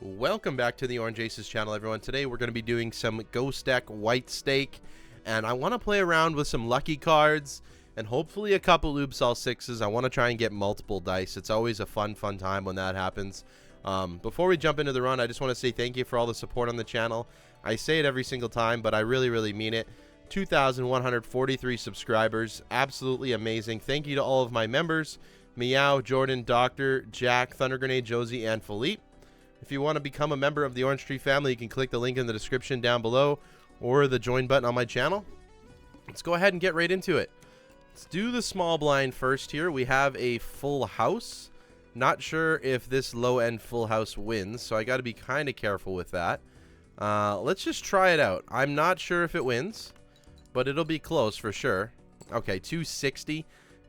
Welcome back to the Orange Aces channel, everyone. Today we're going to be doing some Ghost Deck White Stake, and I want to play around with some lucky cards and hopefully a couple Lubsol 6s. I want to try and get multiple dice. It's always a fun time when that happens. Before we jump into the run, I just want to say thank you for all the support on the channel. I say it every single time, but I really mean it. 2,143 subscribers. Absolutely amazing. Thank you to all of my members: Meow, Jordan, Doctor, Jack, Thunder Grenade, Josie, and Philippe. If you want to become a member of the Orange Tree family, you can click the link in the description down below or the join button on my channel. Let's go ahead and get right into it. Let's do the small blind first here. We have a full house. Not sure if this low-end full house wins, so I got to be kind of careful with that. Let's just try it out. I'm not sure if it wins, but it'll be close for sure. Okay, 260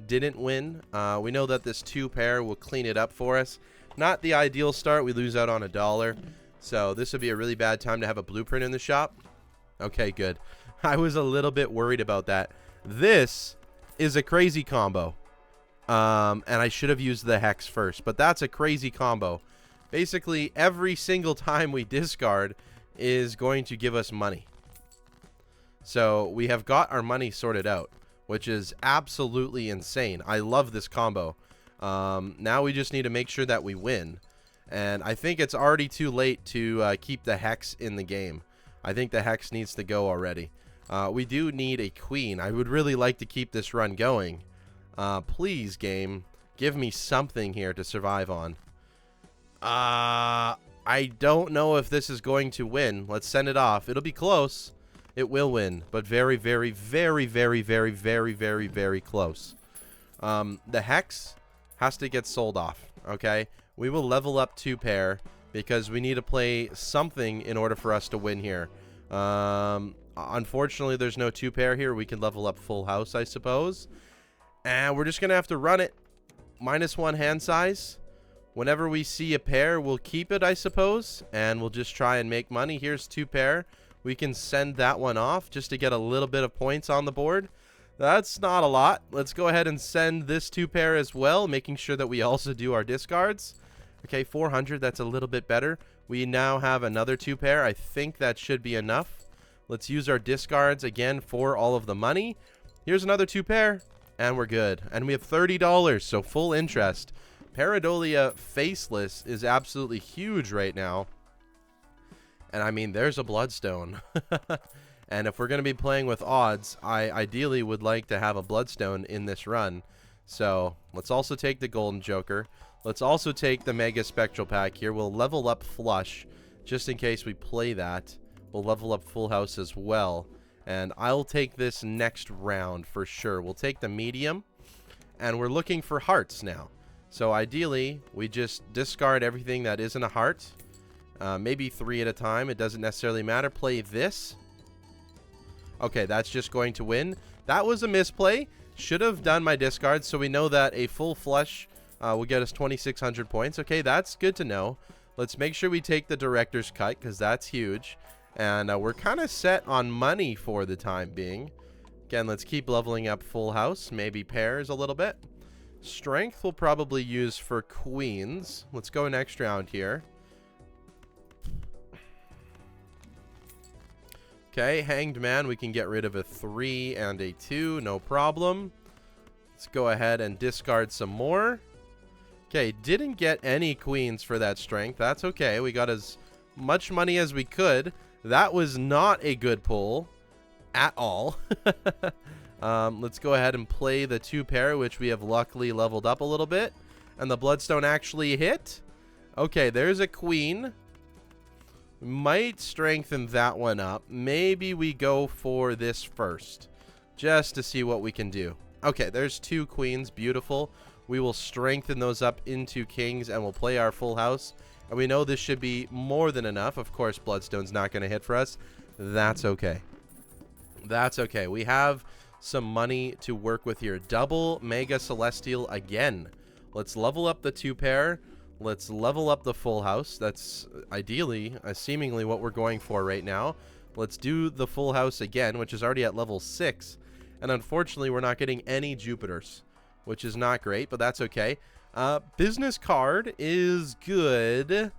didn't win. We know that this 2 pair will clean it up for us. Not the ideal start. We lose out on $1. So this would be a really bad time to have a blueprint in the shop. Okay, good. I was a little bit worried about that. This is a crazy combo. And I should have used the hex first, but that's a crazy combo. Basically, every single time we discard is going to give us money. So we have got our money sorted out, which is absolutely insane. I love this combo. Now we just need to make sure that we win. And I think it's already too late to keep the hex in the game. I think the hex needs to go already. We do need a queen. I would really like to keep this run going. Please, game, give me something here to survive on. I don't know if this is going to win. Let's send it off. It'll be close. It will win, but very close. The hex has to get sold off. Okay, we will level up 2 pair because we need to play something in order for us to win here. Unfortunately, there's no 2 pair here. We can level up full house, I suppose, and we're just gonna have to run it. -1 hand size. Whenever we see a pair, we'll keep it, I suppose, and we'll just try and make money. Here's 2 pair. We can send that one off just to get a little bit of points on the board. That's not a lot. Let's go ahead and send this 2 pair as well, making sure that we also do our discards. Okay, 400, that's a little bit better. We now have another 2 pair. I think that should be enough. Let's use our discards again for all of the money. Here's another 2 pair, and we're good. And we have $30, so full interest. Pareidolia Faceless is absolutely huge right now. And I mean, there's a Bloodstone. And if we're going to be playing with odds, I ideally would like to have a Bloodstone in this run. So let's also take the Golden Joker. Let's also take the Mega Spectral Pack here. We'll level up Flush just in case we play that. We'll level up Full House as well. And I'll take this next round for sure. We'll take the Medium. And we're looking for hearts now. So ideally, we just discard everything that isn't a heart. Maybe 3 at a time. It doesn't necessarily matter. Play this. Okay, that's just going to win. That was a misplay. Should have done my discards, so we know that a full flush will get us 2,600 points. Okay, that's good to know. Let's make sure we take the director's cut, because that's huge. And we're kind of set on money for the time being. Again, let's keep leveling up full house. Maybe pairs a little bit. Strength we'll probably use for queens. Let's go next round here. Okay, Hanged Man, we can get rid of a 3 and a 2, no problem. Let's go ahead and discard some more. Okay, didn't get any queens for that strength. That's okay. We got as much money as we could. That was not a good pull at all. Let's go ahead and play the 2 pair, which we have luckily leveled up a little bit. And the Bloodstone actually hit. Okay, there's a queen. Might strengthen that one up. Maybe we go for this first, just to see what we can do. Okay, there's 2 queens. Beautiful. We will strengthen those up into kings, and we'll play our full house. And we know this should be more than enough. Of course, Bloodstone's not going to hit for us. That's okay. That's okay. We have some money to work with here. Double Mega Celestial again. Let's level up the 2 pair. Let's level up the full house. That's ideally, seemingly what we're going for right now. Let's do the full house again, which is already at level 6. And unfortunately, we're not getting any Jupiters, which is not great, but that's okay. Business card is good.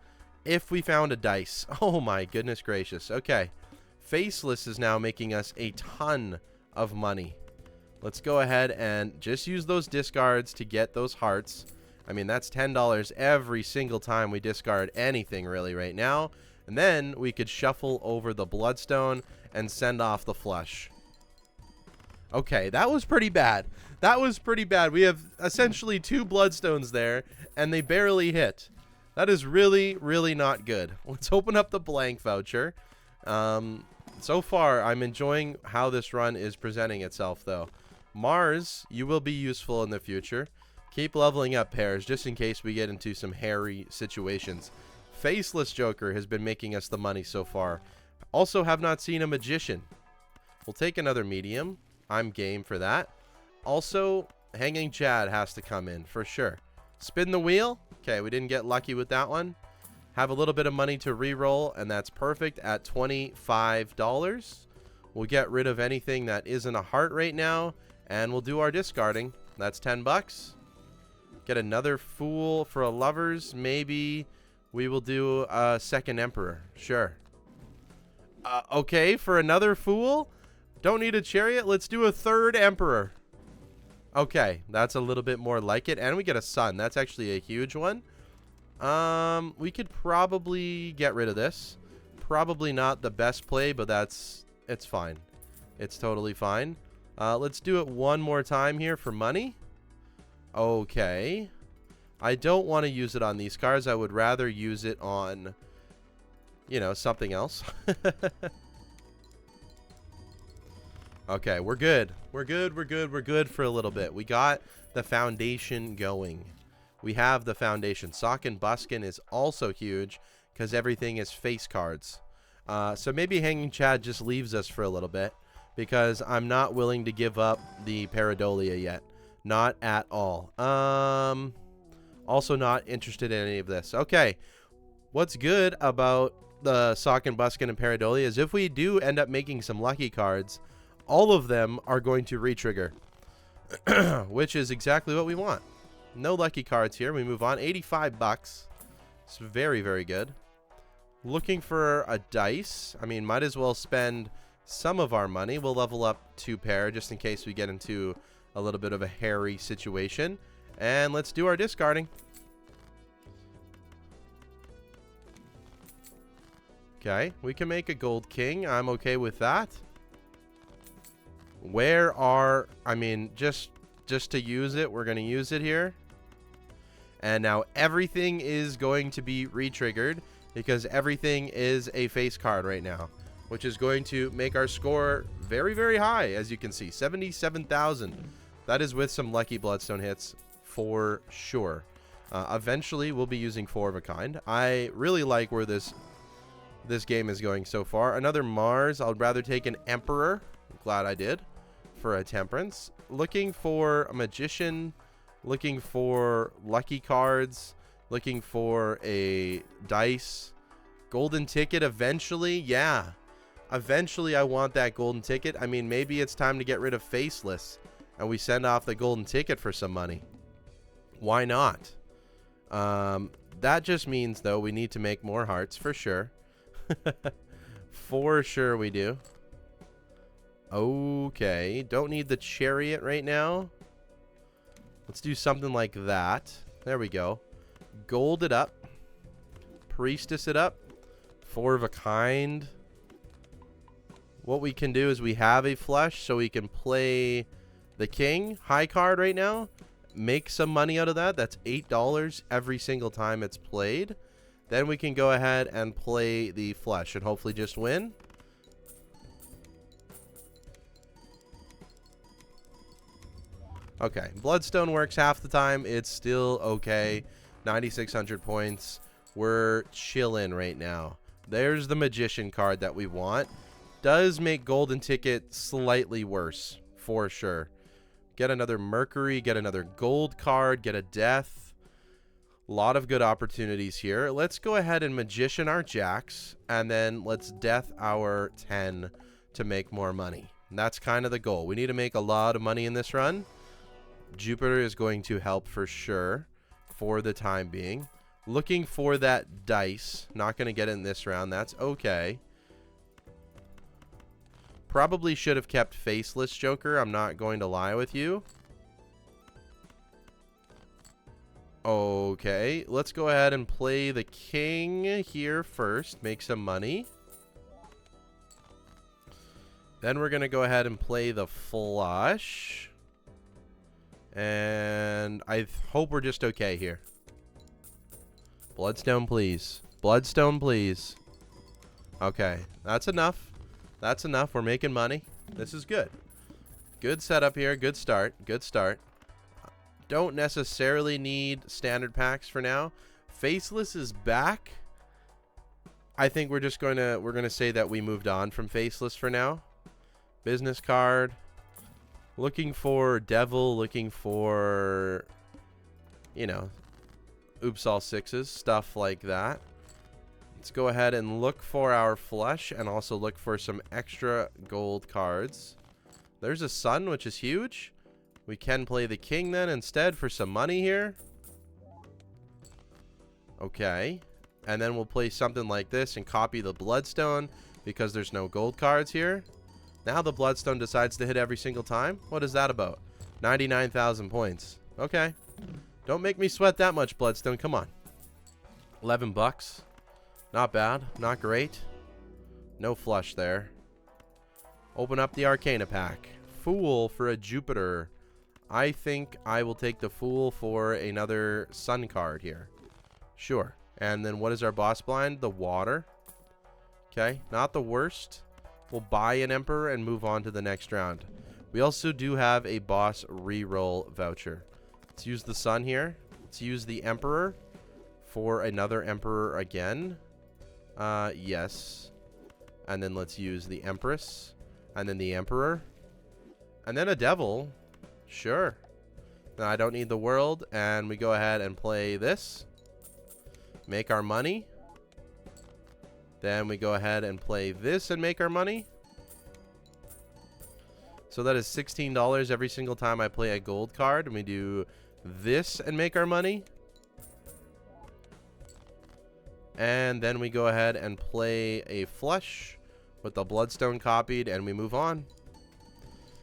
if we found a dice. Oh my goodness gracious. Okay. Faceless is now making us a ton of money. Let's go ahead and just use those discards to get those hearts. I mean, that's $10 every single time we discard anything really right now. And then we could shuffle over the bloodstone and send off the flush. Okay, that was pretty bad. That was pretty bad. We have essentially 2 bloodstones there, and they barely hit. That is really, really not good. Let's open up the blank voucher. So far, I'm enjoying how this run is presenting itself, though. Mars, you will be useful in the future. Keep leveling up pairs, just in case we get into some hairy situations. Faceless Joker has been making us the money so far. Also have not seen a Magician. We'll take another medium. I'm game for that. Also, Hanging Chad has to come in, for sure. Spin the wheel. Okay, we didn't get lucky with that one. Have a little bit of money to re-roll, and that's perfect at $25. We'll get rid of anything that isn't a heart right now, and we'll do our discarding. That's 10 bucks. Get another Fool for a Lovers. Maybe we will do a second Emperor. Sure. Okay, for another Fool. Don't need a Chariot. Let's do a third Emperor. Okay, that's a little bit more like it. And we get a Sun. That's actually a huge one. We could probably get rid of this. Probably not the best play, but it's fine. It's totally fine. Let's do it one more time here for money. Okay. I don't want to use it on these cards. I would rather use it on, you know, something else. Okay, we're good. We're good for a little bit. We got the foundation going. We have the foundation. Sock and Buskin is also huge because everything is face cards. So maybe Hanging Chad just leaves us for a little bit because I'm not willing to give up the Pareidolia yet. Not at all. Also not interested in any of this. Okay. What's good about the Sock and Buskin and Pareidolia is if we do end up making some lucky cards, all of them are going to re-trigger, which is exactly what we want. No lucky cards here. We move on. 85 bucks. It's very, very good. Looking for a dice. I mean, might as well spend some of our money. We'll level up 2 pair just in case we get into a little bit of a hairy situation. And let's do our discarding. Okay, we can make a Gold King. I'm okay with that. Where are... I mean, just to use it, we're going to use it here. And now everything is going to be re-triggered because everything is a face card right now, which is going to make our score very, very high, as you can see. 77,000. That is with some lucky Bloodstone hits for sure. Eventually, we'll be using 4 of a kind. I really like where this game is going so far. Another Mars. I'd rather take an Emperor. I'm glad I did. For a Temperance. Looking for a Magician. Looking for lucky cards. Looking for a dice. Golden ticket eventually. Yeah. Eventually I want that golden ticket. I mean, maybe it's time to get rid of Faceless. And we send off the golden ticket for some money. Why not? That just means, though, we need to make more hearts for sure. For sure we do. Okay. Don't need the Chariot right now. Let's do something like that. There we go. Gold it up. Priestess it up. 4 of a kind. What we can do is we have a flush, so we can play the King. High card right now. Make some money out of that. That's $8 every single time it's played. Then we can go ahead and play the flush and hopefully just win. Okay, Bloodstone works half the time. It's still okay. 9,600 points. We're chilling right now. There's the Magician card that we want. Does make Golden Ticket slightly worse, for sure. Get another Mercury, get another gold card, get a Death. A lot of good opportunities here. Let's go ahead and Magician our Jacks, and then let's Death our 10 to make more money. And that's kind of the goal. We need to make a lot of money in this run. Jupiter is going to help for sure for the time being. Looking for that dice. Not going to get it in this round. That's okay. Probably should have kept Faceless Joker. I'm not going to lie with you. Okay. Let's go ahead and play the king here first. Make some money. Then we're going to go ahead and play the flush. And I hope we're just okay here. Bloodstone, please. Bloodstone, please. Okay. That's enough. That's enough. We're making money. This is good. Good setup here. Good start. Good start. Don't necessarily need standard packs for now. Faceless is back. I think we're just going to say that we moved on from Faceless for now. Business card. Looking for Devil. Looking for, you know, oops all sixes. Stuff like that. Let's go ahead and look for our flush and also look for some extra gold cards. There's a sun, which is huge. We can play the king then instead for some money here. Okay. And then we'll play something like this and copy the bloodstone because there's no gold cards here. Now the bloodstone decides to hit every single time. What is that about? 99,000 points. Okay. Don't make me sweat that much, bloodstone. Come on. 11 bucks. Not bad. Not great. No flush there. Open up the Arcana pack. Fool for a Jupiter. I think I will take the Fool for another Sun card here. Sure. And then what is our boss blind? The water. Okay. Not the worst. We'll buy an Emperor and move on to the next round. We also do have a boss reroll voucher. Let's use the Sun here. Let's use the Emperor for another Emperor again. Yes. And then let's use the Empress. And then the Emperor. And then a Devil. Sure. Now I don't need the world. And we go ahead and play this. Make our money. Then we go ahead and play this and make our money. So that is $16 every single time I play a gold card. And we do this and make our money. And then we go ahead and play a flush with the bloodstone copied and we move on.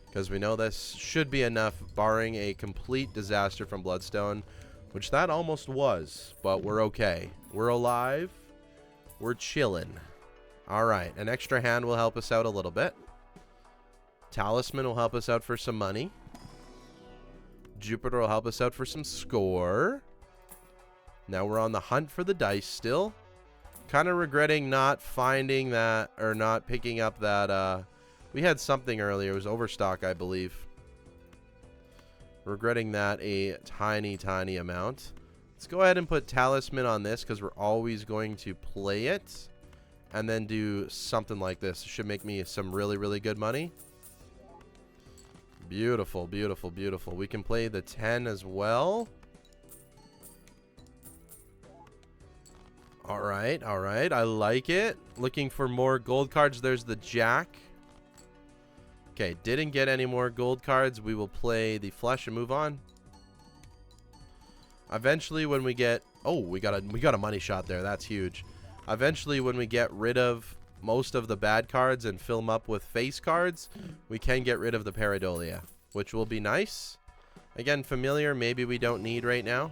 Because we know this should be enough barring a complete disaster from bloodstone. Which that almost was. But we're okay. We're alive. We're chilling. Alright. An extra hand will help us out a little bit. Talisman will help us out for some money. Jupiter will help us out for some score. Now we're on the hunt for the dice still. Kind of regretting not finding that, or not picking up that, we had something earlier. It was Overstock, I believe. Regretting that a tiny, tiny amount. Let's go ahead and put Talisman on this because we're always going to play it. And then do something like this. It should make me some really, really good money. Beautiful, beautiful, beautiful. We can play the 10 as well. Alright, alright. I like it. Looking for more gold cards. There's the Jack. Okay, didn't get any more gold cards. We will play the flush and move on. Eventually when we get... Oh, we got a money shot there. That's huge. Eventually when we get rid of most of the bad cards and fill them up with face cards, we can get rid of the Pareidolia, which will be nice. Again, familiar, maybe we don't need right now.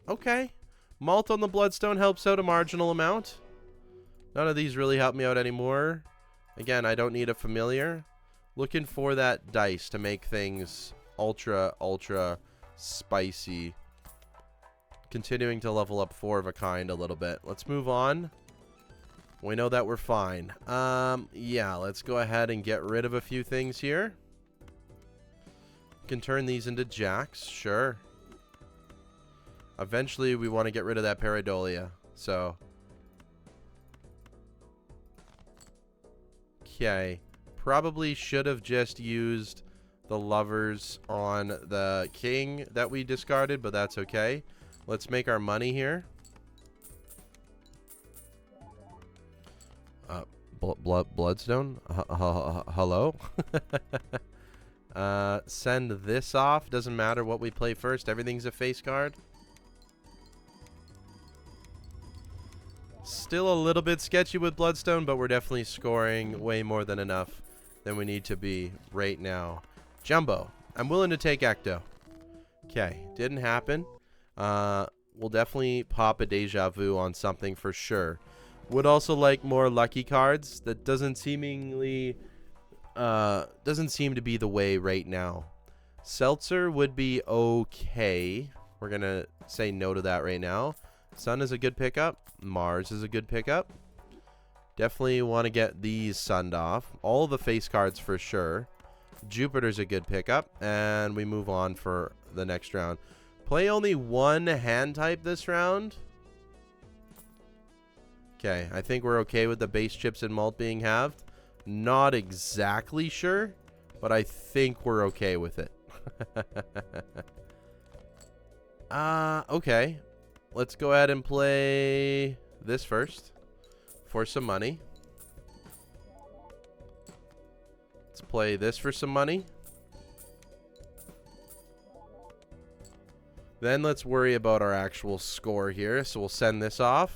Okay. Malt on the Bloodstone helps out a marginal amount. None of these really help me out anymore. Again, I don't need a familiar. Looking for that dice to make things ultra, ultra spicy. Continuing to level up 4 of a kind a little bit. Let's move on. We know that we're fine. Yeah, let's go ahead and get rid of a few things here. We can turn these into jacks, sure. Eventually, we want to get rid of that Pareidolia. So, okay. Probably should have just used the lovers on the king that we discarded, but that's okay. Let's make our money here. Bloodstone? Hello? Send this off. Doesn't matter what we play first. Everything's a face card. Still a little bit sketchy with Bloodstone, but we're definitely scoring way more than enough than we need to be right now. Jumbo. I'm willing to take Ecto. Okay, didn't happen. We'll definitely pop a Deja Vu on something for sure. Would also like more lucky cards. That doesn't seemingly doesn't seem to be the way right now. Seltzer would be okay. We're gonna say no to that right now. Sun is a good pickup. Mars is a good pickup. Definitely want to get these sunned off. All the face cards for sure. Jupiter's a good pickup, and we move on for the next round. Play only one hand type this round. Okay, I think we're okay with the base chips and malt being halved. Not exactly sure, but I think we're okay with it. Okay. Let's go ahead and play this first for some money. Let's play this for some money. Then let's worry about our actual score here. So we'll send this off.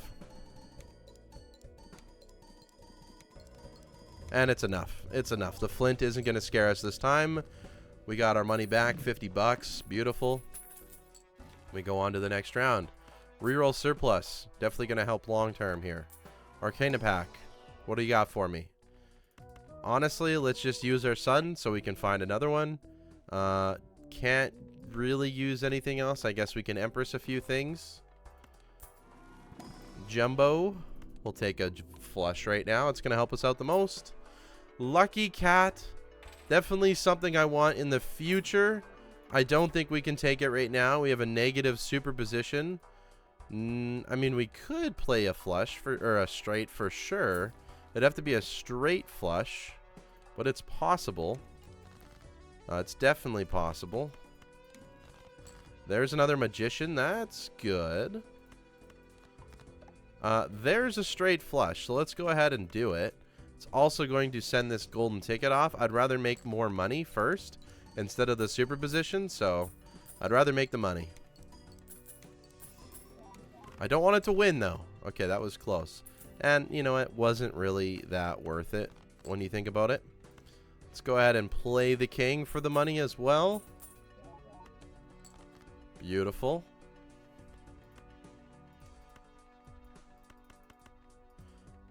And it's enough. It's enough. The flint isn't going to scare us this time. We got our money back, 50 bucks. Beautiful. We go on to the next round. Reroll surplus. Definitely going to help long term here. Arcana pack. What do you got for me? Honestly, let's just use our sun so we can find another one. Can't really use anything else. I guess we can Empress a few things. Jumbo. We'll take a flush right now. It's going to help us out the most. Lucky cat. Definitely something I want in the future. I don't think we can take it right now. We have a negative superposition. I mean, we could play a flush or a straight for sure. It'd have to be a straight flush, but it's possible. It's definitely possible. There's another magician. That's good. There's a straight flush, so let's go ahead and do it. It's also going to send this golden ticket off. I'd rather make more money first instead of the superposition, so I'd rather make the money. I don't want it to win, though. Okay, that was close. And, you know, it wasn't really that worth it when you think about it. Let's go ahead and play the king for the money as well. Beautiful.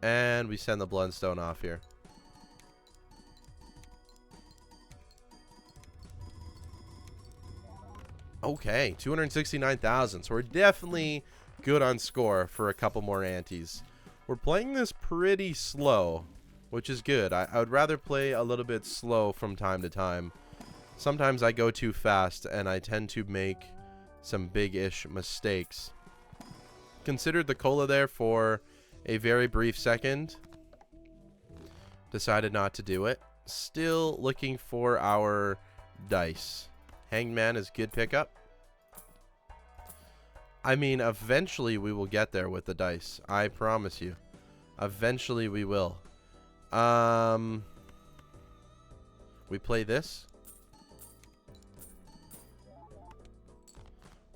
And we send the Bloodstone off here. Okay, 269,000. So we're definitely good on score for a couple more antes. We're playing this pretty slow, which is good. I would rather play a little bit slow from time to time. Sometimes I go too fast and I tend to make some big-ish mistakes. Considered the cola there for a very brief second. Decided not to do it. Still looking for our dice. Hanged Man is good pickup. I mean, eventually we will get there with the dice. I promise you. Eventually we will. We play this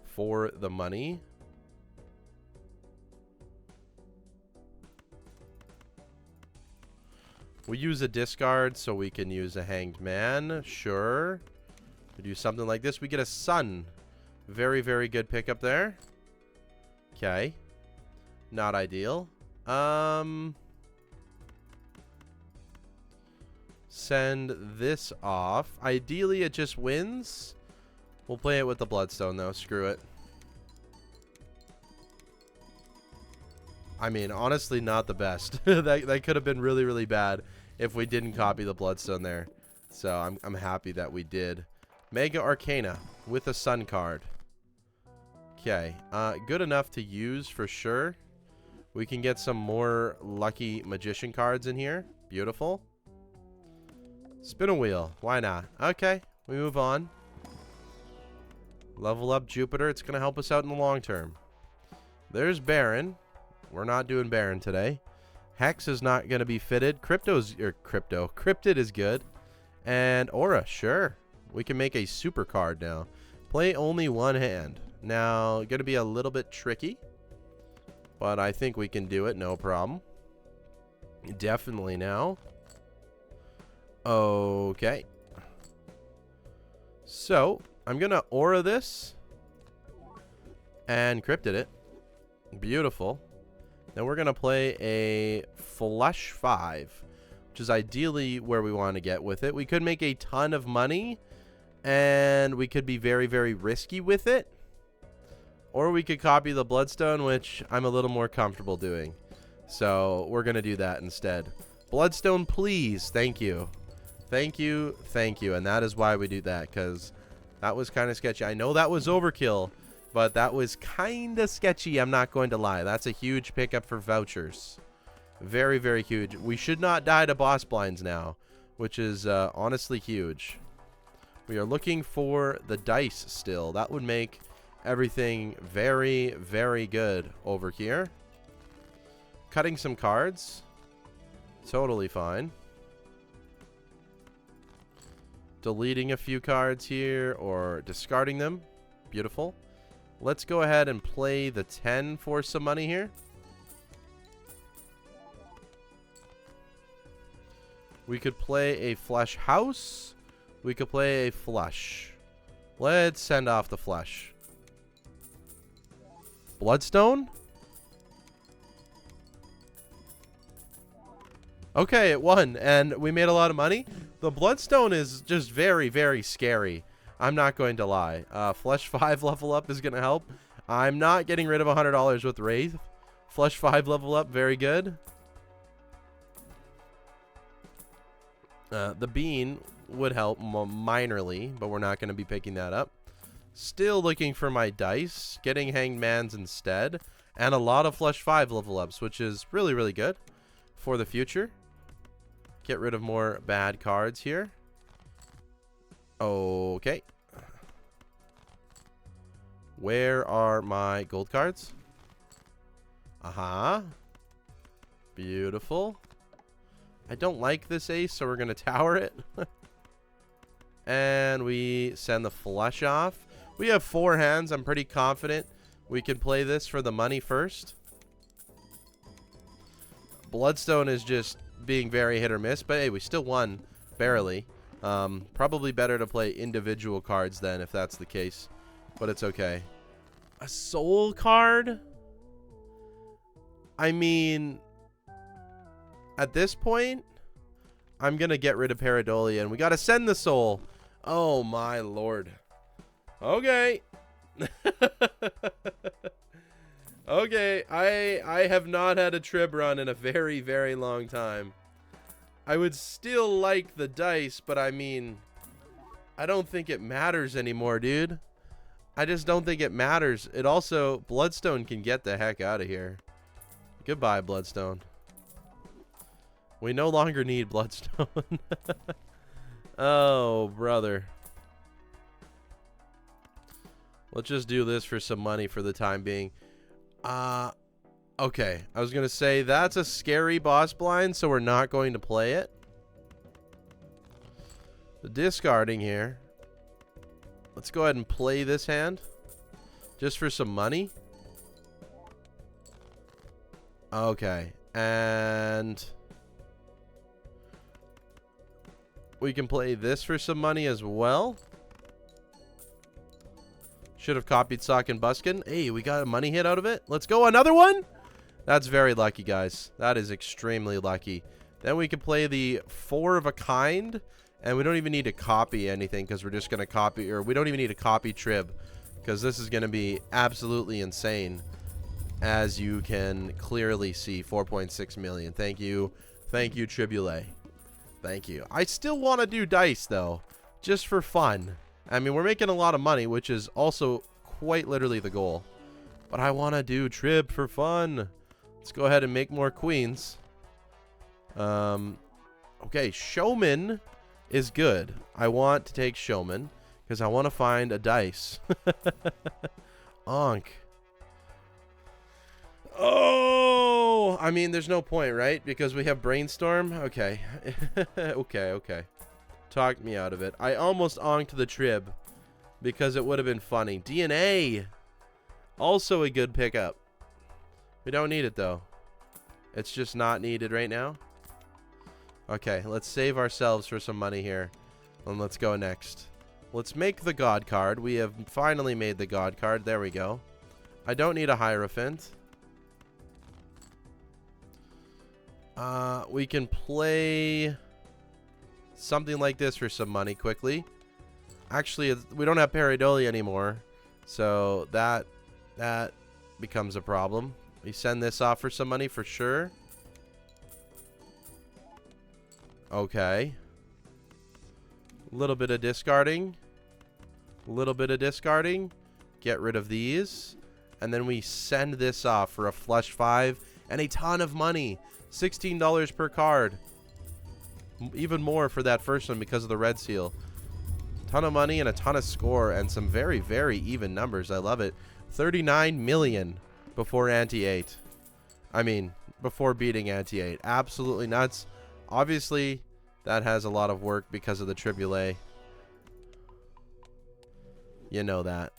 for the money. We use a discard so we can use a Hanged Man. Sure. We do something like this. We get a sun. Very, very good pickup there. Okay. Not ideal. Send this off. Ideally, it just wins. We'll play it with the Bloodstone, though. Screw it. I mean, honestly, not the best. that could have been really, really bad if we didn't copy the Bloodstone there. So I'm happy that we did. Mega Arcana with a Sun card. Okay. Good enough to use for sure. We can get some more lucky Magician cards in here. Beautiful. Spin a wheel. Why not? Okay. We move on. Level up Jupiter. It's going to help us out in the long term. There's Baron. We're not doing Baron today. Hex is not going to be fitted. Cryptid is good. And Aura, sure. We can make a super card now. Play only one hand. Now, going to be a little bit tricky. But I think we can do it, no problem. Definitely now. Okay. So, I'm going to aura this. And cryptid it. Beautiful. Then we're going to play a flush 5. Which is ideally where we want to get with it. We could make a ton of money. And we could be very, very risky with it. Or we could copy the Bloodstone, which I'm a little more comfortable doing. So we're going to do that instead. Bloodstone, please. Thank you. Thank you. Thank you. And that is why we do that, because that was kind of sketchy. I know that was overkill, but that was kind of sketchy. I'm not going to lie. That's a huge pickup for vouchers. Very, very huge. We should not die to boss blinds now, which is honestly huge. We are looking for the dice still. That would make everything very, very good over here. Cutting some cards. Totally fine. Deleting a few cards here or discarding them. Beautiful. Let's go ahead and play the 10 for some money here. We could play a flush house. We could play a flush. Let's send off the flush. Bloodstone? Okay, it won, and we made a lot of money. The Bloodstone is just very, very scary. I'm not going to lie. Flush 5 level up is going to help. I'm not getting rid of $100 with Wraith. Flush 5 level up, very good. The Bean would help minorly, but we're not going to be picking that up. Still looking for my dice. Getting Hanged Man's instead. And a lot of Flush 5 level ups, which is really, really good for the future. Get rid of more bad cards here. Okay. Where are my gold cards? Aha. Beautiful. I don't like this ace, so we're going to tower it. And we send the flush off. We have 4 hands. I'm pretty confident we can play this for the money first. Bloodstone is just being very hit or miss, but hey, we still won barely. Probably better to play individual cards then if that's the case, but it's okay. A soul card? I mean, at this point, I'm gonna get rid of Pareidolia, and we gotta send the soul. Oh my lord. Okay. Okay, I have not had a trib run in a very, very long time. I would still like the dice, but I mean, I don't think it matters anymore, dude. I just don't think it matters. It also, Bloodstone can get the heck out of here. Goodbye, Bloodstone. We no longer need Bloodstone. Oh, brother. Let's just do this for some money for the time being. Okay. I was going to say that's a scary boss blind, so we're not going to play it. The discarding here. Let's go ahead and play this hand. Just for some money. Okay. And we can play this for some money as well. Should have copied Sock and Buskin. Hey, we got a money hit out of it. Let's go. Another one. That's very lucky, guys. That is extremely lucky. Then we can play the 4 of a kind. And we don't even need to copy anything because we're just going to copy. Or we don't even need to copy Trib. Because this is going to be absolutely insane. As you can clearly see. 4.6 million. Thank you. Thank you, Triboulet. Thank you. I still want to do dice, though. Just for fun. I mean, we're making a lot of money, which is also quite literally the goal. But I want to do Trib for fun. Let's go ahead and make more queens. Okay, Showman is good. I want to take Showman because I want to find a dice. Onk. Oh, I mean, there's no point, right? Because we have Brainstorm. Okay. Okay. Talked me out of it. I almost onked the Trib because it would have been funny. DNA. Also a good pickup. We don't need it, though. It's just not needed right now. Okay, let's save ourselves for some money here. And let's go next. Let's make the God card. We have finally made the God card. There we go. I don't need a Hierophant. We can play something like this for some money quickly. Actually, we don't have Pareidolia anymore, so that becomes a problem. We send this off for some money for sure. Okay. A little bit of discarding. A little bit of discarding. Get rid of these. And then we send this off for a flush 5 and a ton of money. $16 per card. Even more for that first one because of the red seal. Ton of money and a ton of score and some very, very even numbers. I love it. 39 million before Anti-8. I mean, before beating Anti-8. Absolutely nuts. Obviously, that has a lot of work because of the Triboulet. You know that.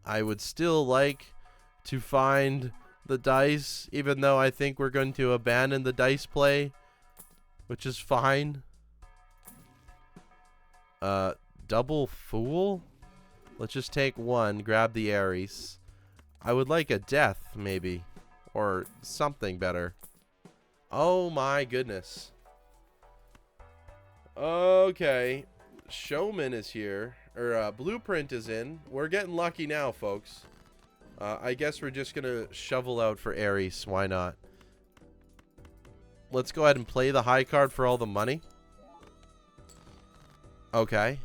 I would still like to find the dice, even though I think we're going to abandon the dice play, which is fine. Double Fool? Let's just take one, grab the Ares. I would like a Death, maybe. Or something better. Oh my goodness. Okay. Showman is here. Or Blueprint is in. We're getting lucky now, folks. I guess we're just going to shovel out for Ares. Why not? Let's go ahead and play the high card for all the money. Okay.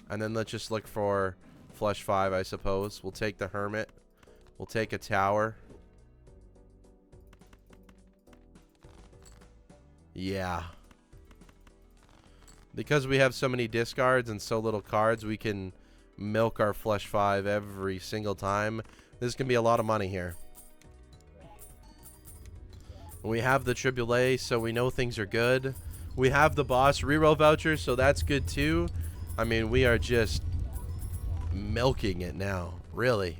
And then let's just look for flush 5, I suppose. We'll take the Hermit. We'll take a Tower. Yeah. Because we have so many discards and so little cards, we can milk our flush 5 every single time. This can be a lot of money here. We have the Triboulet, so we know things are good. We have the boss reroll voucher, so that's good too. I mean, we are just milking it now. Really.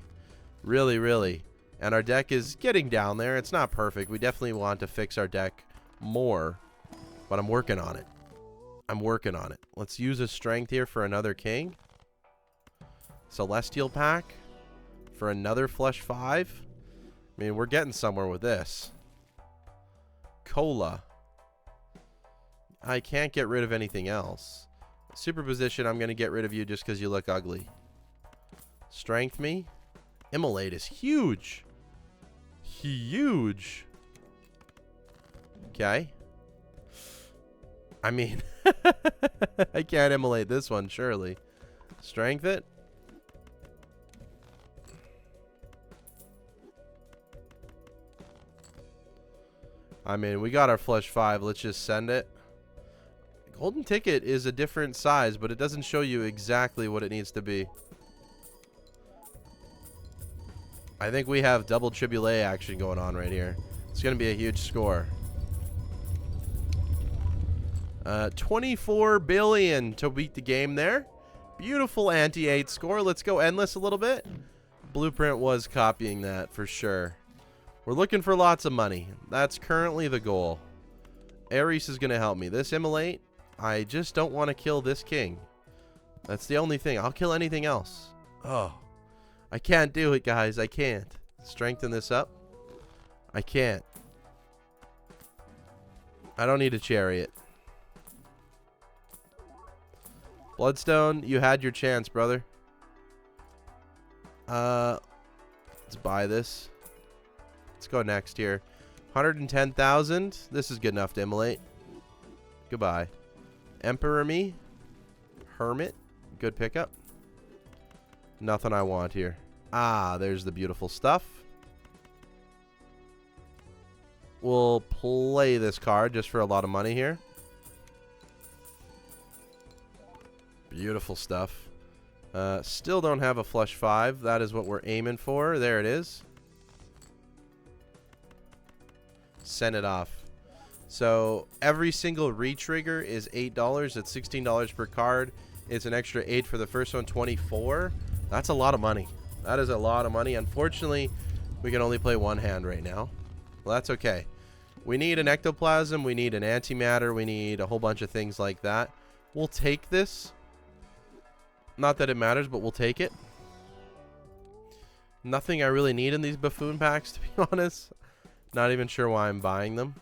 Really, really. And our deck is getting down there. It's not perfect. We definitely want to fix our deck more. But I'm working on it. I'm working on it. Let's use a strength here for another king. Celestial pack for another flush 5. I mean, we're getting somewhere with this. Cola. I can't get rid of anything else. Superposition, I'm going to get rid of you just because you look ugly. Strength me. Immolate is huge. Huge. Okay. I mean, I can't immolate this one, surely. Strength it. I mean, we got our flush 5. Let's just send it. Golden ticket is a different size, but it doesn't show you exactly what it needs to be. I think we have double Triboulet action going on right here. It's going to be a huge score. 24 billion to beat the game there. Beautiful anti-8 score. Let's go endless a little bit. Blueprint was copying that for sure. We're looking for lots of money. That's currently the goal. Ares is going to help me. This immolate, I just don't want to kill this king. That's the only thing. I'll kill anything else. Oh, I can't do it, guys. I can't. Strengthen this up. I can't. I don't need a chariot. Bloodstone, you had your chance, brother. Let's buy this. Let's go next here. 110,000. This is good enough to immolate. Goodbye. Emperor me. Hermit. Good pickup. Nothing I want here. Ah, there's the beautiful stuff. We'll play this card just for a lot of money here. Beautiful stuff. Still don't have a flush 5. That is what we're aiming for. There it is. Send it off. So every single retrigger is $8. It's $16 per card. It's an extra 8 for the first one, 24. That's a lot of money. That is a lot of money. Unfortunately, We can only play one hand right now. Well, that's okay. We need an ectoplasm. We need an antimatter. We need a whole bunch of things like that. We'll take this. Not that it matters, but we'll take it. Nothing I really need in these buffoon packs, to be honest. Not even sure why I'm buying them.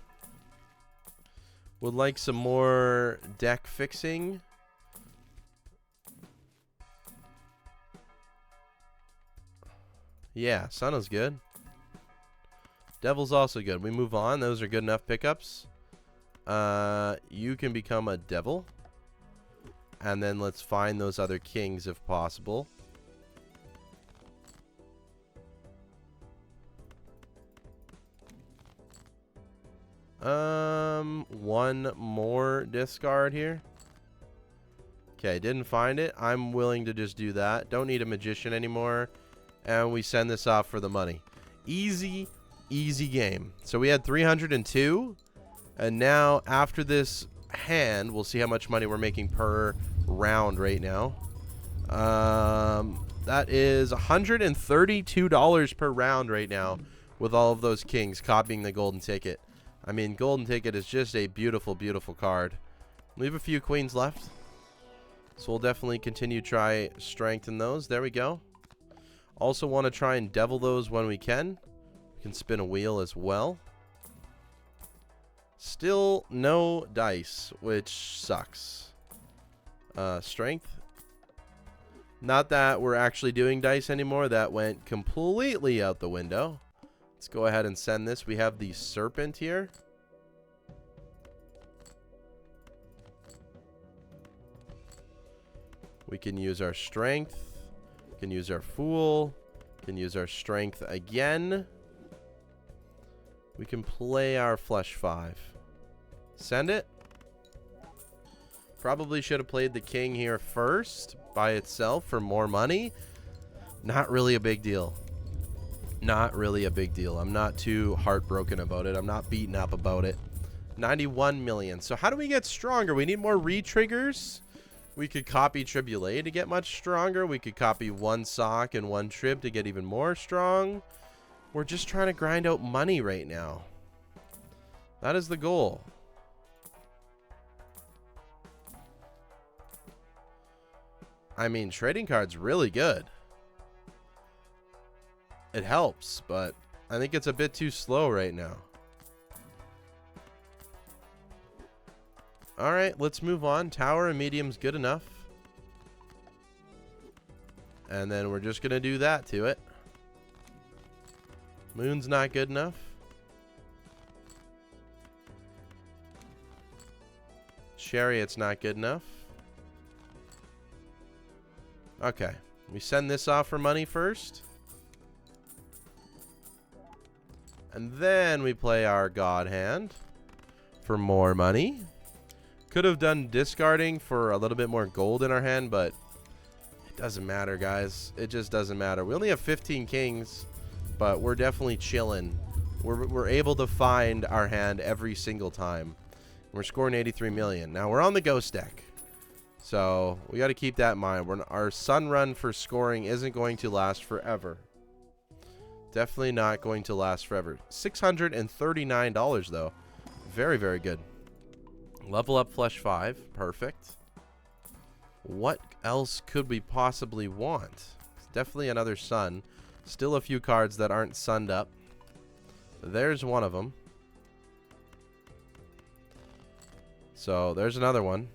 Would like some more deck fixing. Yeah, Sun is good. Devil's also good. We move on. Those are good enough pickups. You can become a devil. And then let's find those other kings if possible. One more discard here. Okay, didn't find it. I'm willing to just do that. Don't need a magician anymore. And we send this off for the money. Easy, easy game. So we had 302. And now after this hand, we'll see how much money we're making per round right now. That is $132 per round right now with all of those kings copying the golden ticket. I mean, golden ticket is just a beautiful, beautiful card. We have a few queens left, so we'll definitely continue to try strengthen those. There we go. Also want to try and devil those when we can. We can spin a wheel as well. Still no dice, which sucks. Strength. Not that we're actually doing dice anymore. That went completely out the window. Let's go ahead and send this. We have the serpent here. We can use our strength. We can use our fool. We can use our strength again. We can play our flesh 5. Send it. Probably should have played the king here first by itself for more money. Not really a big deal. Not really a big deal. I'm not too heartbroken about it. I'm not beaten up about it. 91 million. So how do we get stronger? We need more re-triggers. We could copy Triboulet to get much stronger. We could copy one sock and one trib to get even more strong. We're just trying to grind out money right now. That is the goal. I mean, trading cards really good. It helps, but I think it's a bit too slow right now. All right, let's move on. Tower and medium's good enough. And then we're just going to do that to it. Moon's not good enough. Chariot's not good enough. Okay, we send this off for money first. And then we play our God hand for more money. Could have done discarding for a little bit more gold in our hand, but it doesn't matter, guys. It just doesn't matter. We only have 15 kings, but we're definitely chilling. We're able to find our hand every single time. We're scoring 83 million. Now, we're on the ghost deck, so we got to keep that in mind. Our sun run for scoring isn't going to last forever. Definitely not going to last forever. $639 though. Very, very good. Level up flesh 5. Perfect. What else could we possibly want? Definitely another sun. Still a few cards that aren't sunned up. There's one of them. So there's another one.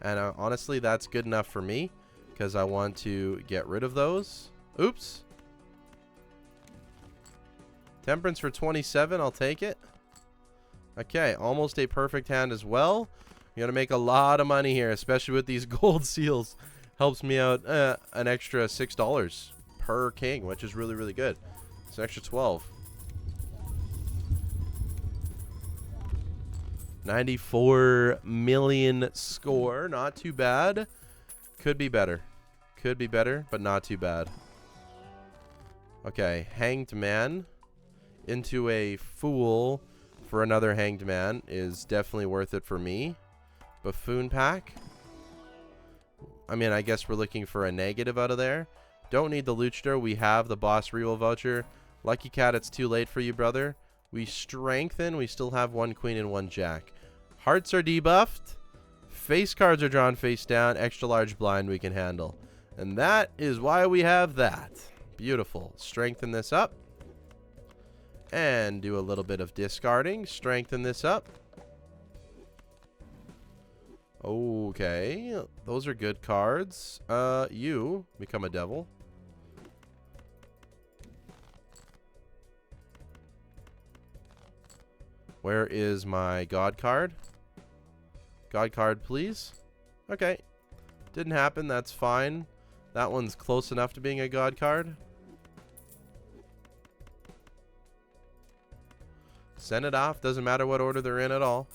And honestly, that's good enough for me because I want to get rid of those. Oops. Temperance for 27. I'll take it. Okay, almost a perfect hand as well. You're going to make a lot of money here, especially with these gold seals. Helps me out an extra $6 per king, which is really, really good. It's an extra 12. 94 million score. Not too bad. Could be better. Could be better, but not too bad. Okay, Hanged Man into a Fool for another Hanged Man is definitely worth it for me. Buffoon pack. I mean, I guess we're looking for a negative out of there. Don't need the Luchador. We have the boss reroll voucher. Lucky Cat, it's too late for you, brother. We strengthen. We still have 1 queen and 1 jack. Hearts are debuffed. Face cards are drawn face down. Extra large blind we can handle. And that is why we have that. Beautiful. Strengthen this up. And do a little bit of discarding. Strengthen this up. Okay. Those are good cards. You become a devil. Where is my God card? God card, please. Okay. Didn't happen. That's fine. That one's close enough to being a God card. Send it off. Doesn't matter what order they're in at all.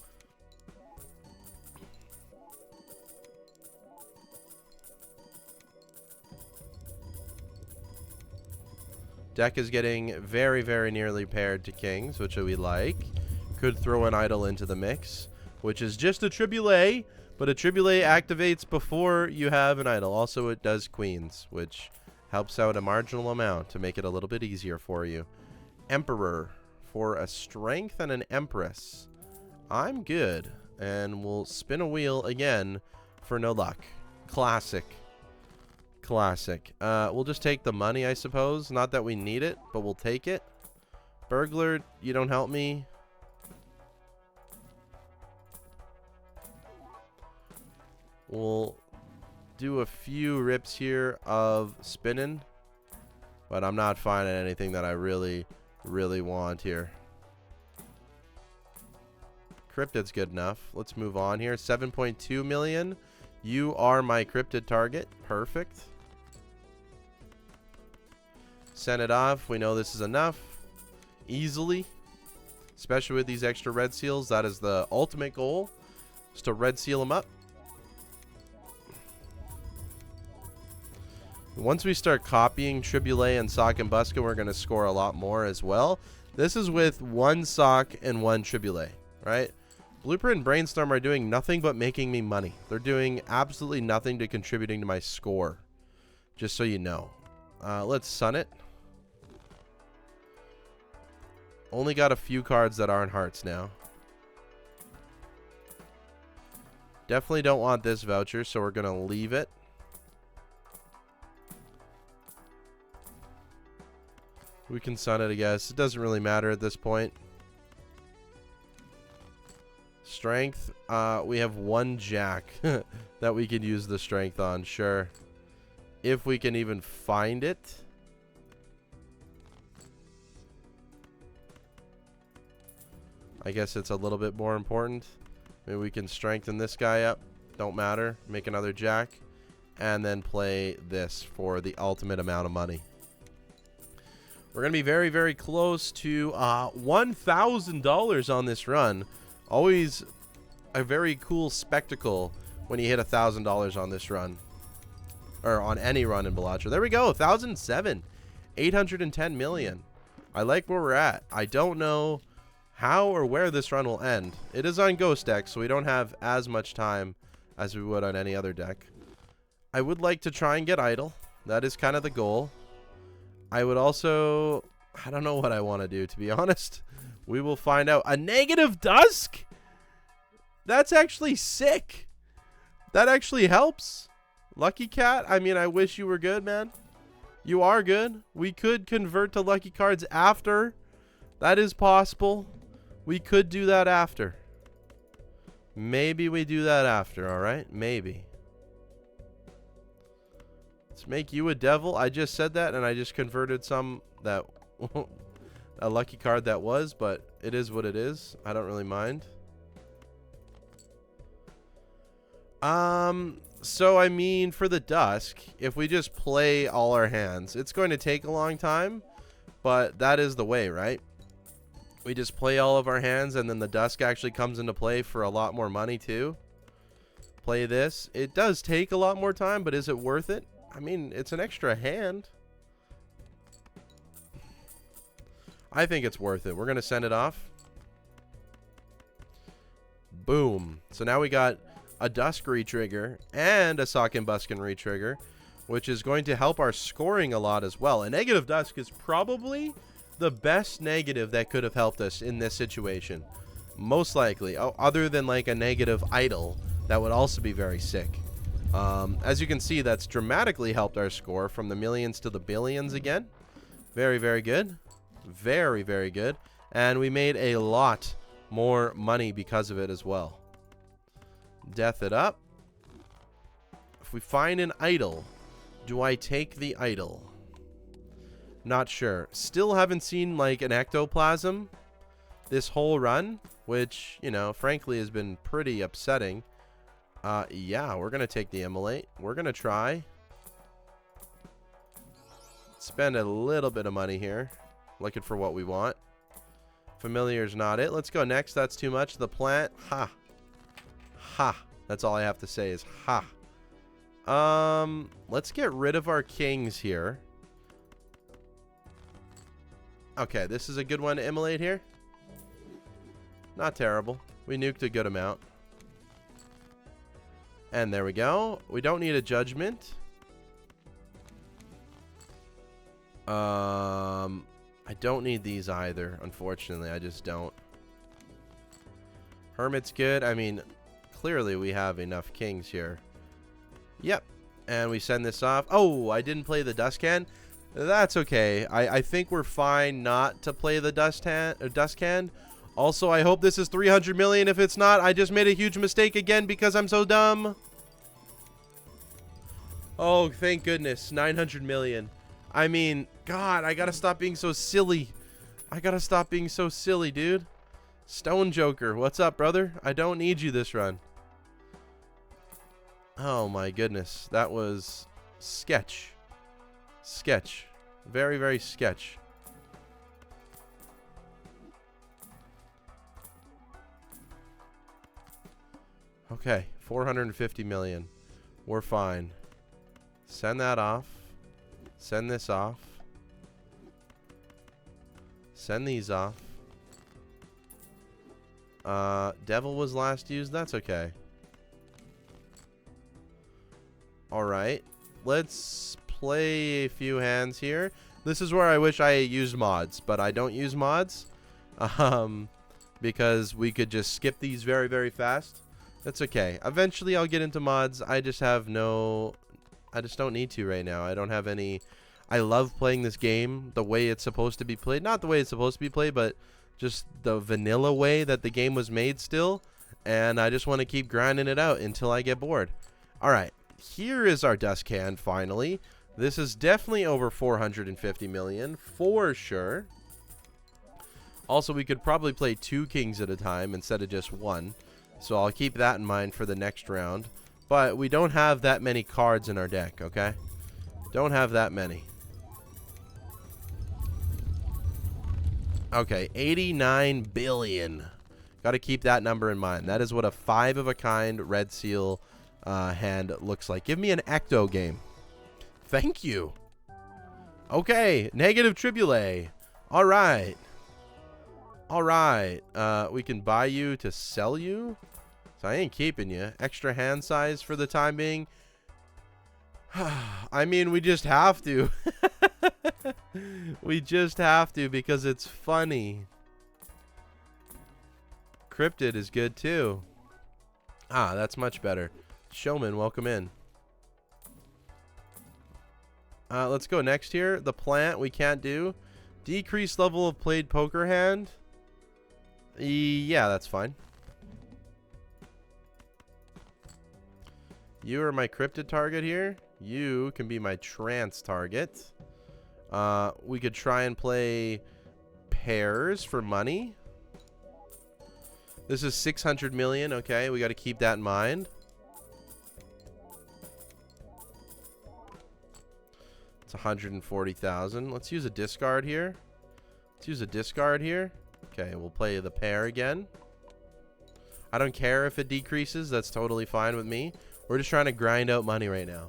Deck is getting very, very nearly paired to kings, which we like. Could throw an idol into the mix, which is just a Triboulet, but a Triboulet activates before you have an idol. Also, it does queens, which helps out a marginal amount to make it a little bit easier for you. Emperor for a strength and an empress. I'm good, and we'll spin a wheel again for no luck. Classic. Classic. We'll just take the money, I suppose. Not that we need it, but we'll take it. Burglar, you don't help me. We'll do a few rips here of spinning, but I'm not finding anything that I really want here. Cryptid's good enough. Let's move on here. 7.2 million. You are my cryptid target. Perfect. Send it off. We know this is enough. Easily. Especially with these extra red seals. That is the ultimate goal. Just to red seal them up. Once we start copying Triboulet and Sock and Buskin, we're going to score a lot more as well. This is with 1 Sock and 1 Triboulet, right? Blueprint and Brainstorm are doing nothing but making me money. They're doing absolutely nothing to contributing to my score. Just so you know. Let's sun it. Only got a few cards that aren't hearts now. Definitely don't want this voucher, so we're going to leave it. We can sun it, I guess. It doesn't really matter at this point. Strength. We have 1 jack that we can use the strength on. Sure. If we can even find it. I guess it's a little bit more important. Maybe we can strengthen this guy up. Don't matter. Make another jack. And then play this for the ultimate amount of money. We're going to be very, very close to $1,000 on this run. Always a very cool spectacle when you hit $1,000 on this run. Or on any run in Balatro. There we go. 1,007. 810 million. I like where we're at. I don't know how or where this run will end. It is on Ghost deck, so we don't have as much time as we would on any other deck. I would like to try and get idle. That is kind of the goal. I would also, I don't know what I want to do, to be honest. We will find out. A negative Dusk? That's actually sick. That actually helps. Lucky Cat, I mean, I wish you were good, man. You are good. We could convert to lucky cards after. That is possible. We could do that after. Maybe we do that after, all right? Maybe. Let's make you a devil. I just said that, and I just converted some that a lucky card that was, but it is what it is. I don't really mind. So I mean, for the Dusk, if we just play all our hands, it's going to take a long time, but that is the way, right? We just play all of our hands, and then the Dusk actually comes into play for a lot more money too. Play this. It does take a lot more time, but is it worth it? I mean, it's an extra hand. I think it's worth it. We're going to send it off. Boom. So now we got a Dusk retrigger and a Sock and Buskin retrigger. which is going to help our scoring a lot as well. A negative dusk is probably the best negative that could have helped us in this situation. Most likely. Oh, other than like a negative idle, that would also be very sick. As you can see, that's dramatically helped our score from the millions to the billions again. Very, very good. Very, very good. And we made a lot more money because of it as well. Death it up. If we find an idol, do I take the idol? Not sure. Still haven't seen like an ectoplasm this whole run, which, you know, frankly has been pretty upsetting. Yeah, we're going to take the immolate. We're going to try. Spend a little bit of money here. Looking for what we want. Familiar's not it. Let's go next. That's too much. The plant. Ha. Ha. That's all I have to say is ha. Let's get rid of our kings here. Okay, this is a good one to immolate here. Not terrible. We nuked a good amount. And there we go. We don't need a judgment. I don't need these either, unfortunately. I just don't. Hermit's good. I mean, clearly we have enough kings here. Yep. And we send this off. Oh, I didn't play the dust can. That's okay. I think we're fine not to play the dust can. Also, I hope this is 300 million. If it's not, I just made a huge mistake again because I'm so dumb. Oh, thank goodness. 900 million. I mean, God, I gotta stop being so silly. I gotta stop being so silly, dude. Stone Joker, what's up, brother? I don't need you this run. Oh, my goodness. That was sketch. Sketch. Very, very sketch. Okay, 450 million. We're fine. Send that off. Send this off. Send these off. Devil was last used. That's okay. Alright. Let's play a few hands here. This is where I wish I used mods, but I don't use mods. Because we could just skip these very, very fast. That's okay. Eventually I'll get into mods. I just don't need to right now. I don't have any. I love playing this game the way it's supposed to be played. Not the way it's supposed to be played, but just the vanilla way that the game was made still. And I just want to keep grinding it out until I get bored. Alright. Here is our dust can finally. This is definitely over 450 million for sure. Also, we could probably play 2 kings at a time instead of just 1. So I'll keep that in mind for the next round. But we don't have that many cards in our deck, okay? Don't have that many. Okay, 89 billion. Got to keep that number in mind. That is what a 5 of a kind red seal hand looks like. Give me an ecto game. Thank you. Okay, negative Triboulet. All right. All right. We can buy you to sell you. So I ain't keeping you. Extra hand size for the time being. I mean, we just have to. We just have to because it's funny. Cryptid is good too. Ah, that's much better. Showman, welcome in. Let's go next here. The plant we can't do. Decreased level of played poker hand. Yeah, that's fine. You are my cryptid target here. You can be my trance target. We could try and play pairs for money. This is 600 million. Okay, we got to keep that in mind. It's 140,000. Let's use a discard here. Let's use a discard here. Okay, we'll play the pair again. I don't care if it decreases. That's totally fine with me. We're just trying to grind out money right now.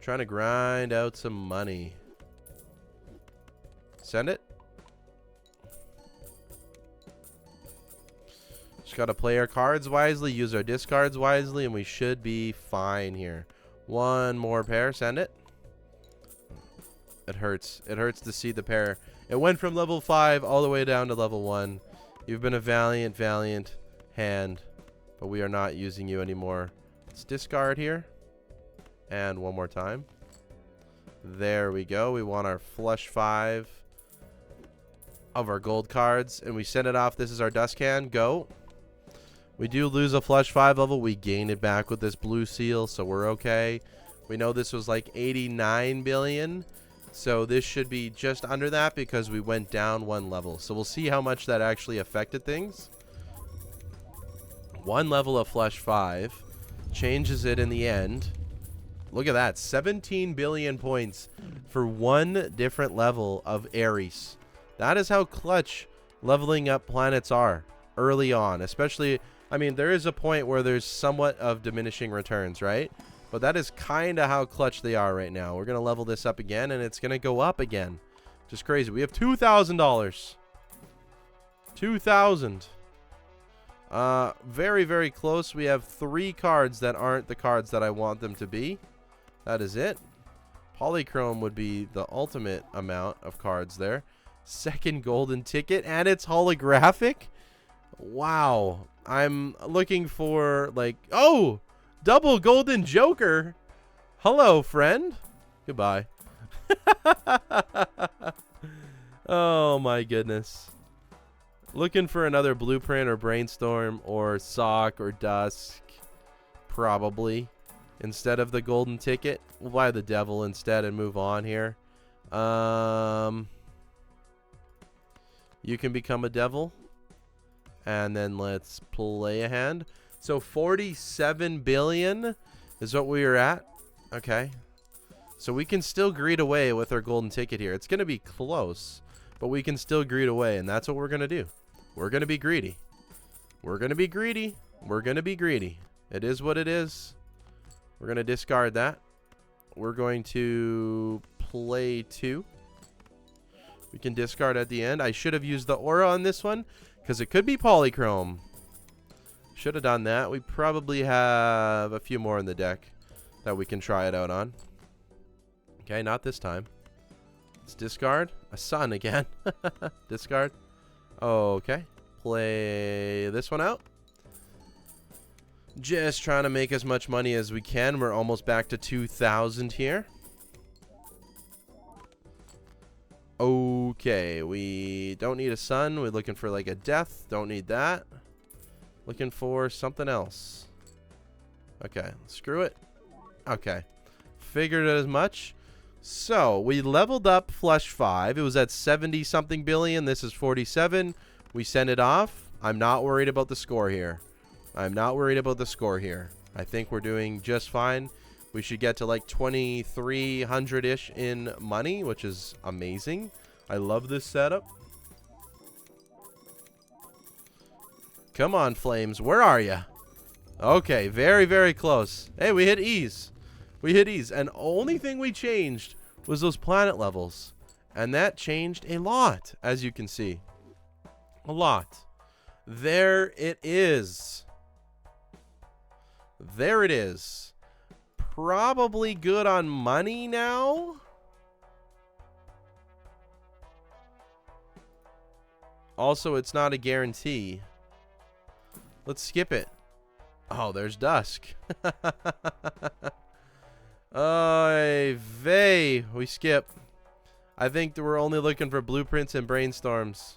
Trying to grind out some money. Send it. Just got to play our cards wisely, use our discards wisely, and we should be fine here. One more pair. Send it. It hurts. It hurts to see the pair. It went from level 5 all the way down to level 1. You've been a valiant, valiant hand, but we are not using you anymore. Let's discard here. And one more time. There we go. We want our flush 5 of our gold cards, and we send it off. This is our dust can. Go. We do lose a flush 5 level. We gain it back with this blue seal, so we're okay. We know this was like 89 billion. So this should be just under that because we went down 1 level. So we'll see how much that actually affected things. 1 level of flush 5 changes it in the end. Look at that. 17 billion points for 1 different level of Ares. That is how clutch leveling up planets are early on. Especially, I mean, there is a point where there's somewhat of diminishing returns, right? But that is kind of how clutch they are right now. We're going to level this up again, and it's going to go up again. Just crazy. We have $2,000. 2,000. Very, very close. We have 3 cards that aren't the cards that I want them to be. That is it. Polychrome would be the ultimate amount of cards there. Second golden ticket, and it's holographic. Wow. I'm looking for, like, oh! Double golden joker. Hello, friend. Goodbye. Oh, my goodness. Looking for another blueprint or brainstorm or sock or dusk. Probably. Instead of the golden ticket. We'll buy the devil instead and move on here. You can become a devil. And then let's play a hand. So 47 billion is what we are at. Okay. So we can still greed away with our golden ticket here. It's going to be close, but we can still greed away, and that's what we're going to do. We're going to be greedy. We're going to be greedy. We're going to be greedy. It is what it is. We're going to discard that. We're going to play 2. We can discard at the end. I should have used the aura on this one because it could be polychrome. Should have done that. We probably have a few more in the deck that we can try it out on. Okay, not this time. Let's discard. A sun again. Discard. Okay. Play this one out. Just trying to make as much money as we can. We're almost back to 2,000 here. Okay, we don't need a sun. We're looking for like a death. Don't need that. Looking for something else. Okay, screw it. Okay, figured it as much. So we leveled up flush 5. It was at 70 something billion. This is 47. We send it off. I'm not worried about the score here. I'm not worried about the score here. I think we're doing just fine. We should get to like 2,300-ish in money, which is amazing. I love this setup. Come on, Flames. Where are you? Okay, very, very close. Hey, we hit ease. We hit ease. And only thing we changed was those planet levels. And that changed a lot, as you can see. A lot. There it is. There it is. Probably good on money now. Also, it's not a guarantee. Let's skip it. Oh, there's dusk. Oy vey. We skip. I think that we're only looking for blueprints and brainstorms.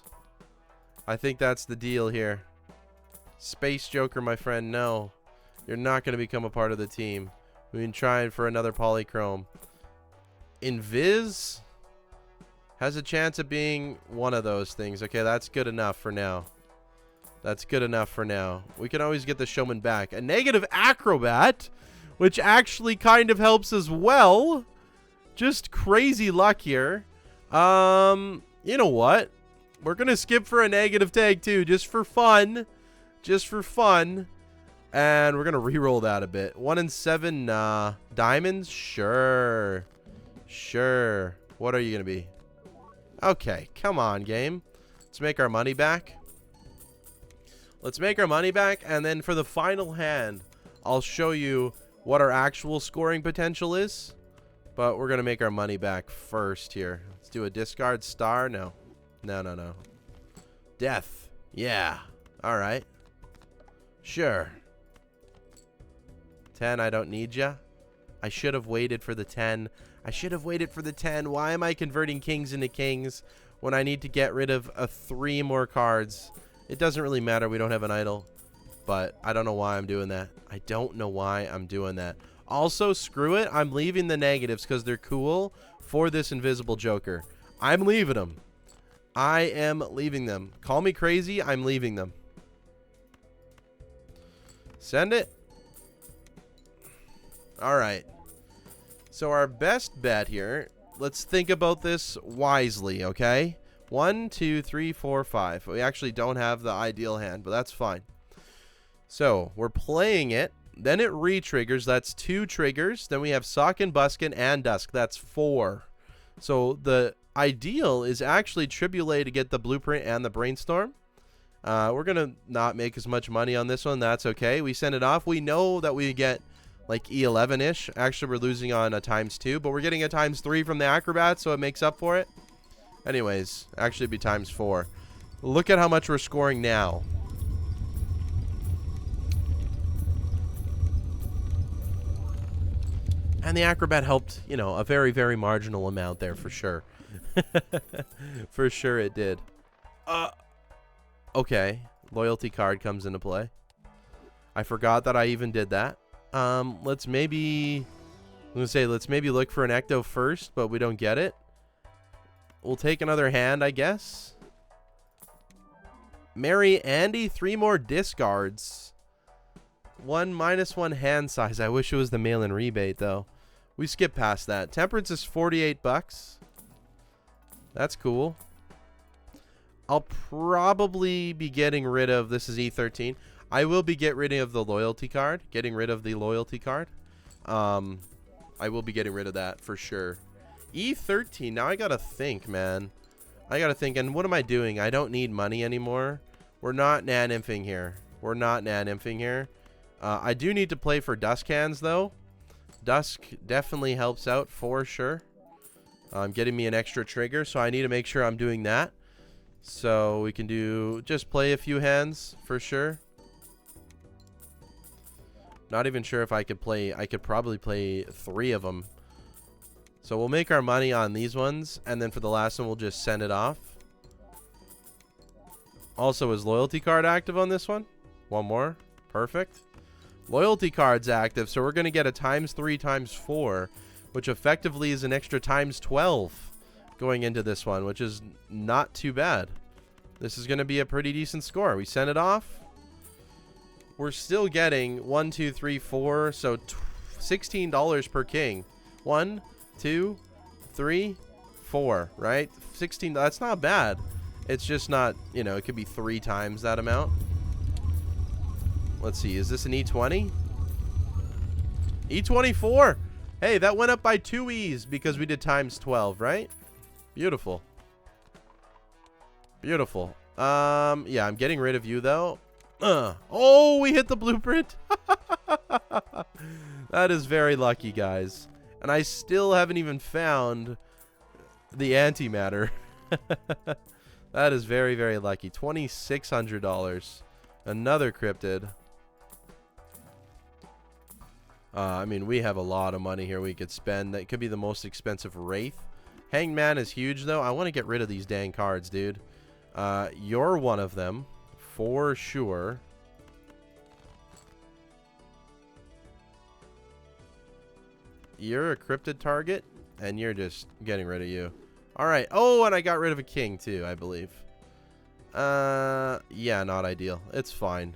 I think that's the deal here. Space Joker, my friend, no. You're not going to become a part of the team. We've been trying for another polychrome. Invis has a chance of being one of those things. Okay, that's good enough for now. That's good enough for now. We can always get the showman back. A negative acrobat, which actually kind of helps as well. Just crazy luck here. You know what? We're going to skip for a negative tag too, just for fun. Just for fun. And we're going to re-roll that a bit. 1 in 7, diamonds? Sure. Sure. What are you going to be? Okay, come on, game. Let's make our money back. Let's make our money back, and then for the final hand, I'll show you what our actual scoring potential is. But we're going to make our money back first here. Let's do a discard star. No. No. Death. Yeah. All right. Sure. 10, I don't need ya. I should have waited for the 10. I should have waited for the 10. Why am I converting kings into kings when I need to get rid of 3 more cards? It doesn't really matter. We don't have an idol. But I don't know why I'm doing that. I don't know why I'm doing that. Also, screw it. I'm leaving the negatives because they're cool for this invisible joker. I'm leaving them. I am leaving them. Call me crazy. I'm leaving them. Send it. All right. So our best bet here, let's think about this wisely, okay? 1, 2, 3, 4, 5. We actually don't have the ideal hand, but that's fine. So we're playing it. Then it re-triggers. That's 2 triggers. Then we have Sock and Buskin and Dusk. That's 4. So the ideal is actually Triboulet to get the blueprint and the brainstorm. We're going to not make as much money on this one. That's okay. We send it off. We know that we get like E11-ish. Actually, we're losing on a ×2, but we're getting a ×3 from the acrobat, so it makes up for it. Anyways, actually it'd be ×4. Look at how much we're scoring now. And the acrobat helped, you know, a very, very marginal amount there for sure. For sure it did. Okay. Loyalty card comes into play. I forgot that I even did that. Let's maybe look for an Ecto first, but we don't get it. We'll take another hand, I guess. Marry Andy, 3 more discards. 1 -1 hand size. I wish it was the mail-in rebate though. We skip past that. Temperance is 48 bucks. That's cool. I'll probably be getting rid of, this is E13. I will be getting rid of the loyalty card. I will be getting rid of that for sure. E13. Now I gotta think, man. I gotta think. And what am I doing? I don't need money anymore. We're not nan-nymphing here. I do need to play for Dusk hands, though. Dusk definitely helps out for sure. Getting me an extra trigger, so I need to make sure I'm doing that. So we can just play a few hands for sure. Not even sure if I could play. I could probably play 3 of them. So we'll make our money on these ones, and then for the last one, we'll just send it off. Also, is loyalty card active on this one? One more. Perfect. Loyalty card's active, so we're going to get a ×3 ×4, which effectively is an extra ×12 going into this one, which is not too bad. This is going to be a pretty decent score. We send it off. We're still getting 1, 2, 3, 4, so $16 per king. 1, 2, 3, 4, right? 16. That's not bad. It's just not, you know, it could be 3 times that amount. Let's see. Is this an E20? E24. Hey, that went up by 2 E's because we did ×12, right? Beautiful. Beautiful. Yeah, I'm getting rid of you though. Oh, we hit the blueprint. That is very lucky, guys. And I still haven't even found the antimatter. That is very, very lucky. $2,600. Another cryptid. I mean, we have a lot of money here we could spend. That could be the most expensive Wraith. Hanged Man is huge, though. I want to get rid of these dang cards, dude. You're one of them, for sure. You're a cryptid target, and you're just getting rid of you. All right. Oh, and I got rid of a king, too, I believe. Yeah, not ideal. It's fine.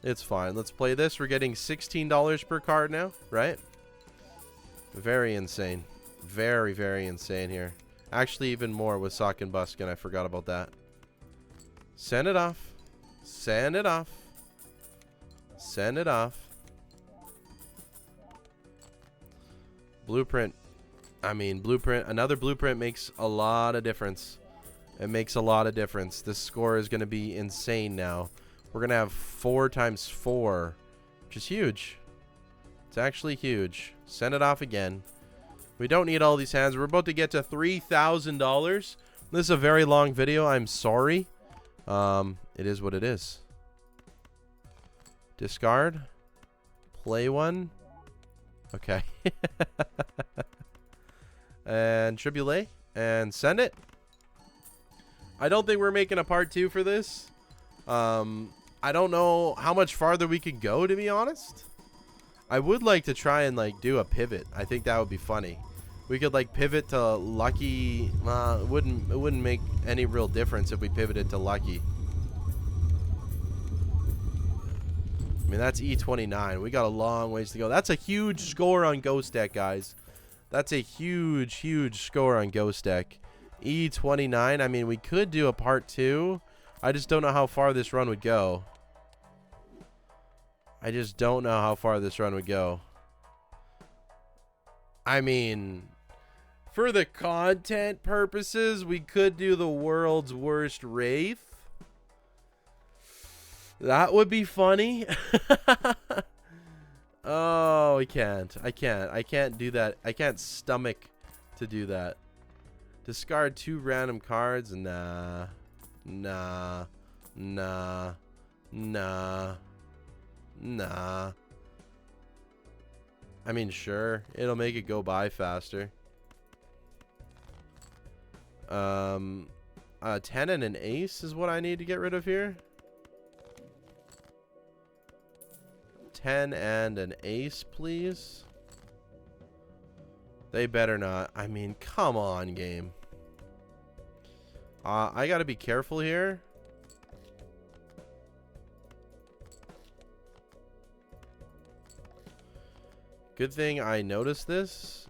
It's fine. Let's play this. We're getting $16 per card now, right? Very insane. Very, very insane here. Actually, even more with Sock and Buskin. I forgot about that. Send it off. Send it off. Send it off. Blueprint. I mean, blueprint. Another blueprint makes a lot of difference. It makes a lot of difference. This score is going to be insane now. We're going to have 4 × 4, which is huge. It's actually huge. Send it off again. We don't need all these hands. We're about to get to $3,000. This is a very long video. I'm sorry. It is what it is. Discard. Play one. Okay. And Triboulet. And send it. I don't think we're making a part 2 for this. I don't know how much farther we can go, to be honest. I would like to try and like do a pivot. I think that would be funny. We could like pivot to lucky. It wouldn't make any real difference if we pivoted to lucky. I mean, that's E29. We got a long ways to go. That's a huge score on Ghost Deck, guys. That's a huge, huge score on Ghost Deck. E29. I mean, we could do a part 2. I just don't know how far this run would go. I just don't know how far this run would go. I mean, for the content purposes, we could do the world's worst Wraith. That would be funny. Oh, I can't. I can't do that. I can't stomach to do that. Discard 2 random cards. Nah. Nah. Nah. Nah. Nah. I mean, sure. It'll make it go by faster. A 10 and an ace is what I need to get rid of here. 10 and an ace, please. They better not. I mean, come on, game. I gotta be careful here. Good thing I noticed this.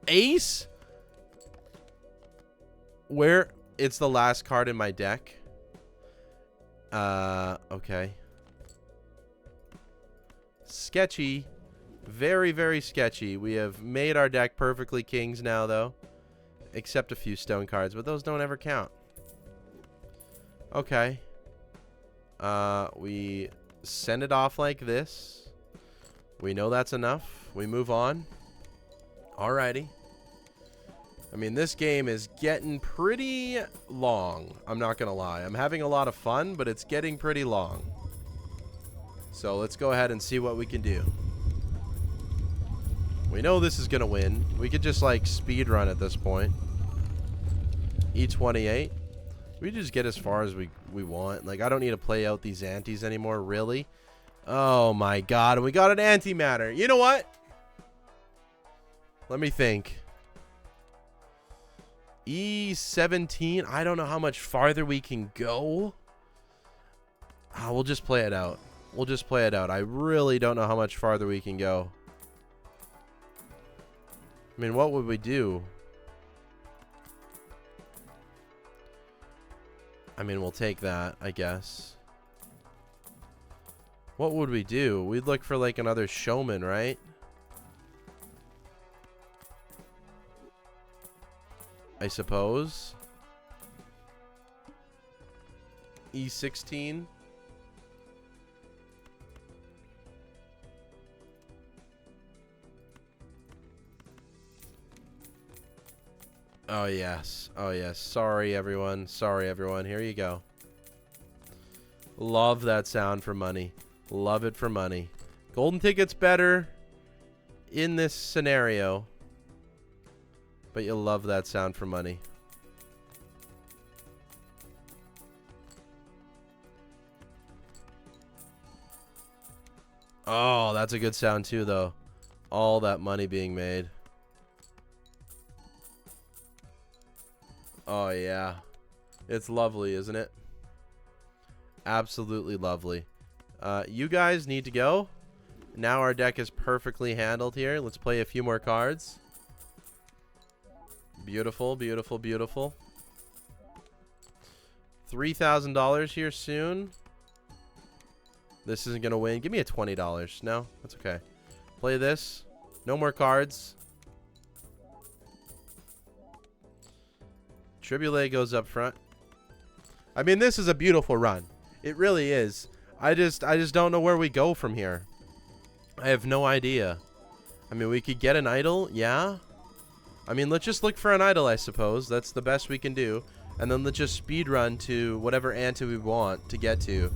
Ace? Where? It's the last card in my deck. Okay. Sketchy. Very, very sketchy. We have made our deck perfectly kings now, though. Except a few stone cards, but those don't ever count. Okay. We send it off like this. We know that's enough. We move on. Alrighty. I mean, this game is getting pretty long. I'm not going to lie. I'm having a lot of fun, but it's getting pretty long. So let's go ahead and see what we can do. We know this is going to win. We could just like speed run at this point. E28. We just get as far as we want. Like, I don't need to play out these antes anymore, really. Oh my god, and we got an antimatter. You know what? Let me think. E17. I don't know how much farther we can go. We'll just play it out. We'll just play it out. I really don't know how much farther we can go. I mean, what would we do? I mean, we'll take that, I guess. What would we do? We'd look for like another showman, right? I suppose. E16. Oh, yes. Oh, yes. Sorry, everyone. Sorry, everyone. Here you go. Love that sound for money. Love it for money. Golden ticket's better in this scenario. But you'll love that sound for money. Oh, that's a good sound too, though. All that money being made. Oh, yeah. It's lovely, isn't it? Absolutely lovely. You guys need to go. Now our deck is perfectly handled here. Let's play a few more cards. Beautiful, beautiful, beautiful. $3,000 here soon. This isn't going to win. Give me a $20. No, that's okay. Play this. No more cards. Triboulet goes up front. I mean, this is a beautiful run. It really is. I just don't know where we go from here. I have no idea. I mean, we could get an idol, yeah. I mean, let's just look for an idol, I suppose. That's the best we can do. And then let's just speed run to whatever ante we want to get to.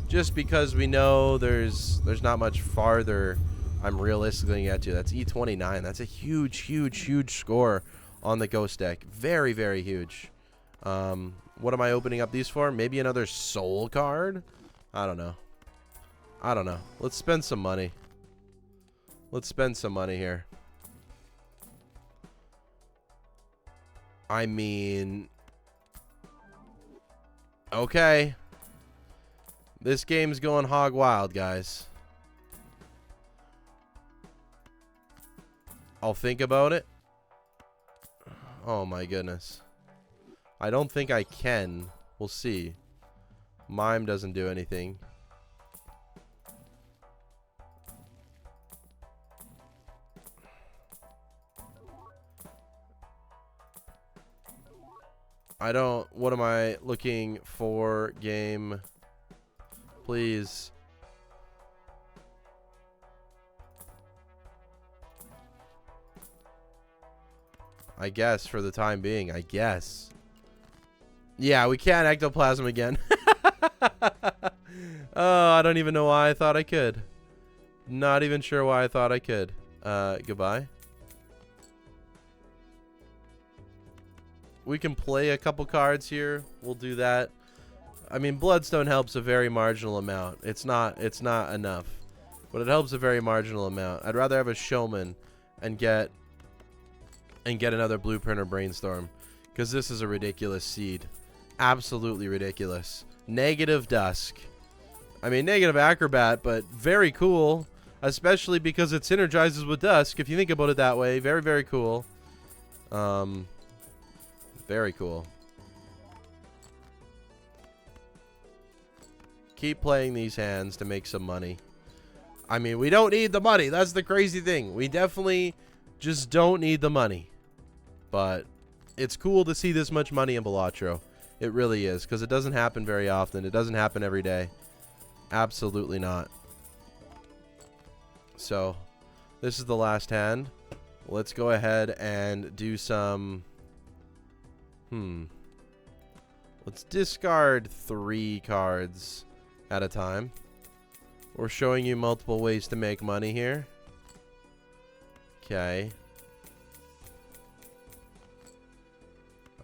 Just because we know there's not much farther I'm realistically going to get to. That's E29. That's a huge, huge, huge score on the ghost deck. Very, very huge. What am I opening up these for? Maybe another soul card? I don't know. I don't know. Let's spend some money. Let's spend some money here. I mean... Okay. This game's going hog wild, guys. I'll think about it. Oh my goodness. I don't think I can. We'll see. Mime doesn't do anything. I don't... What am I looking for? Game. Please. I guess for the time being. I guess. Yeah, we can't ectoplasm again. Oh, I don't even know why I thought I could. Not even sure why I thought I could. Goodbye. We can play a couple cards here. We'll do that. I mean, Bloodstone helps a very marginal amount. It's not enough. But it helps a very marginal amount. I'd rather have a Showman and get another Blueprint or Brainstorm. Because this is a ridiculous seed. Absolutely ridiculous. Negative Dusk. I mean, negative Acrobat, but very cool. Especially because it synergizes with Dusk. If you think about it that way. Very, very cool. Very cool. Keep playing these hands to make some money. I mean, we don't need the money. That's the crazy thing. We definitely just don't need the money. But it's cool to see this much money in Balatro. It really is. Because it doesn't happen very often. It doesn't happen every day. Absolutely not. So, this is the last hand. Let's go ahead and do some... Let's discard 3 cards at a time. We're showing you multiple ways to make money here. Okay.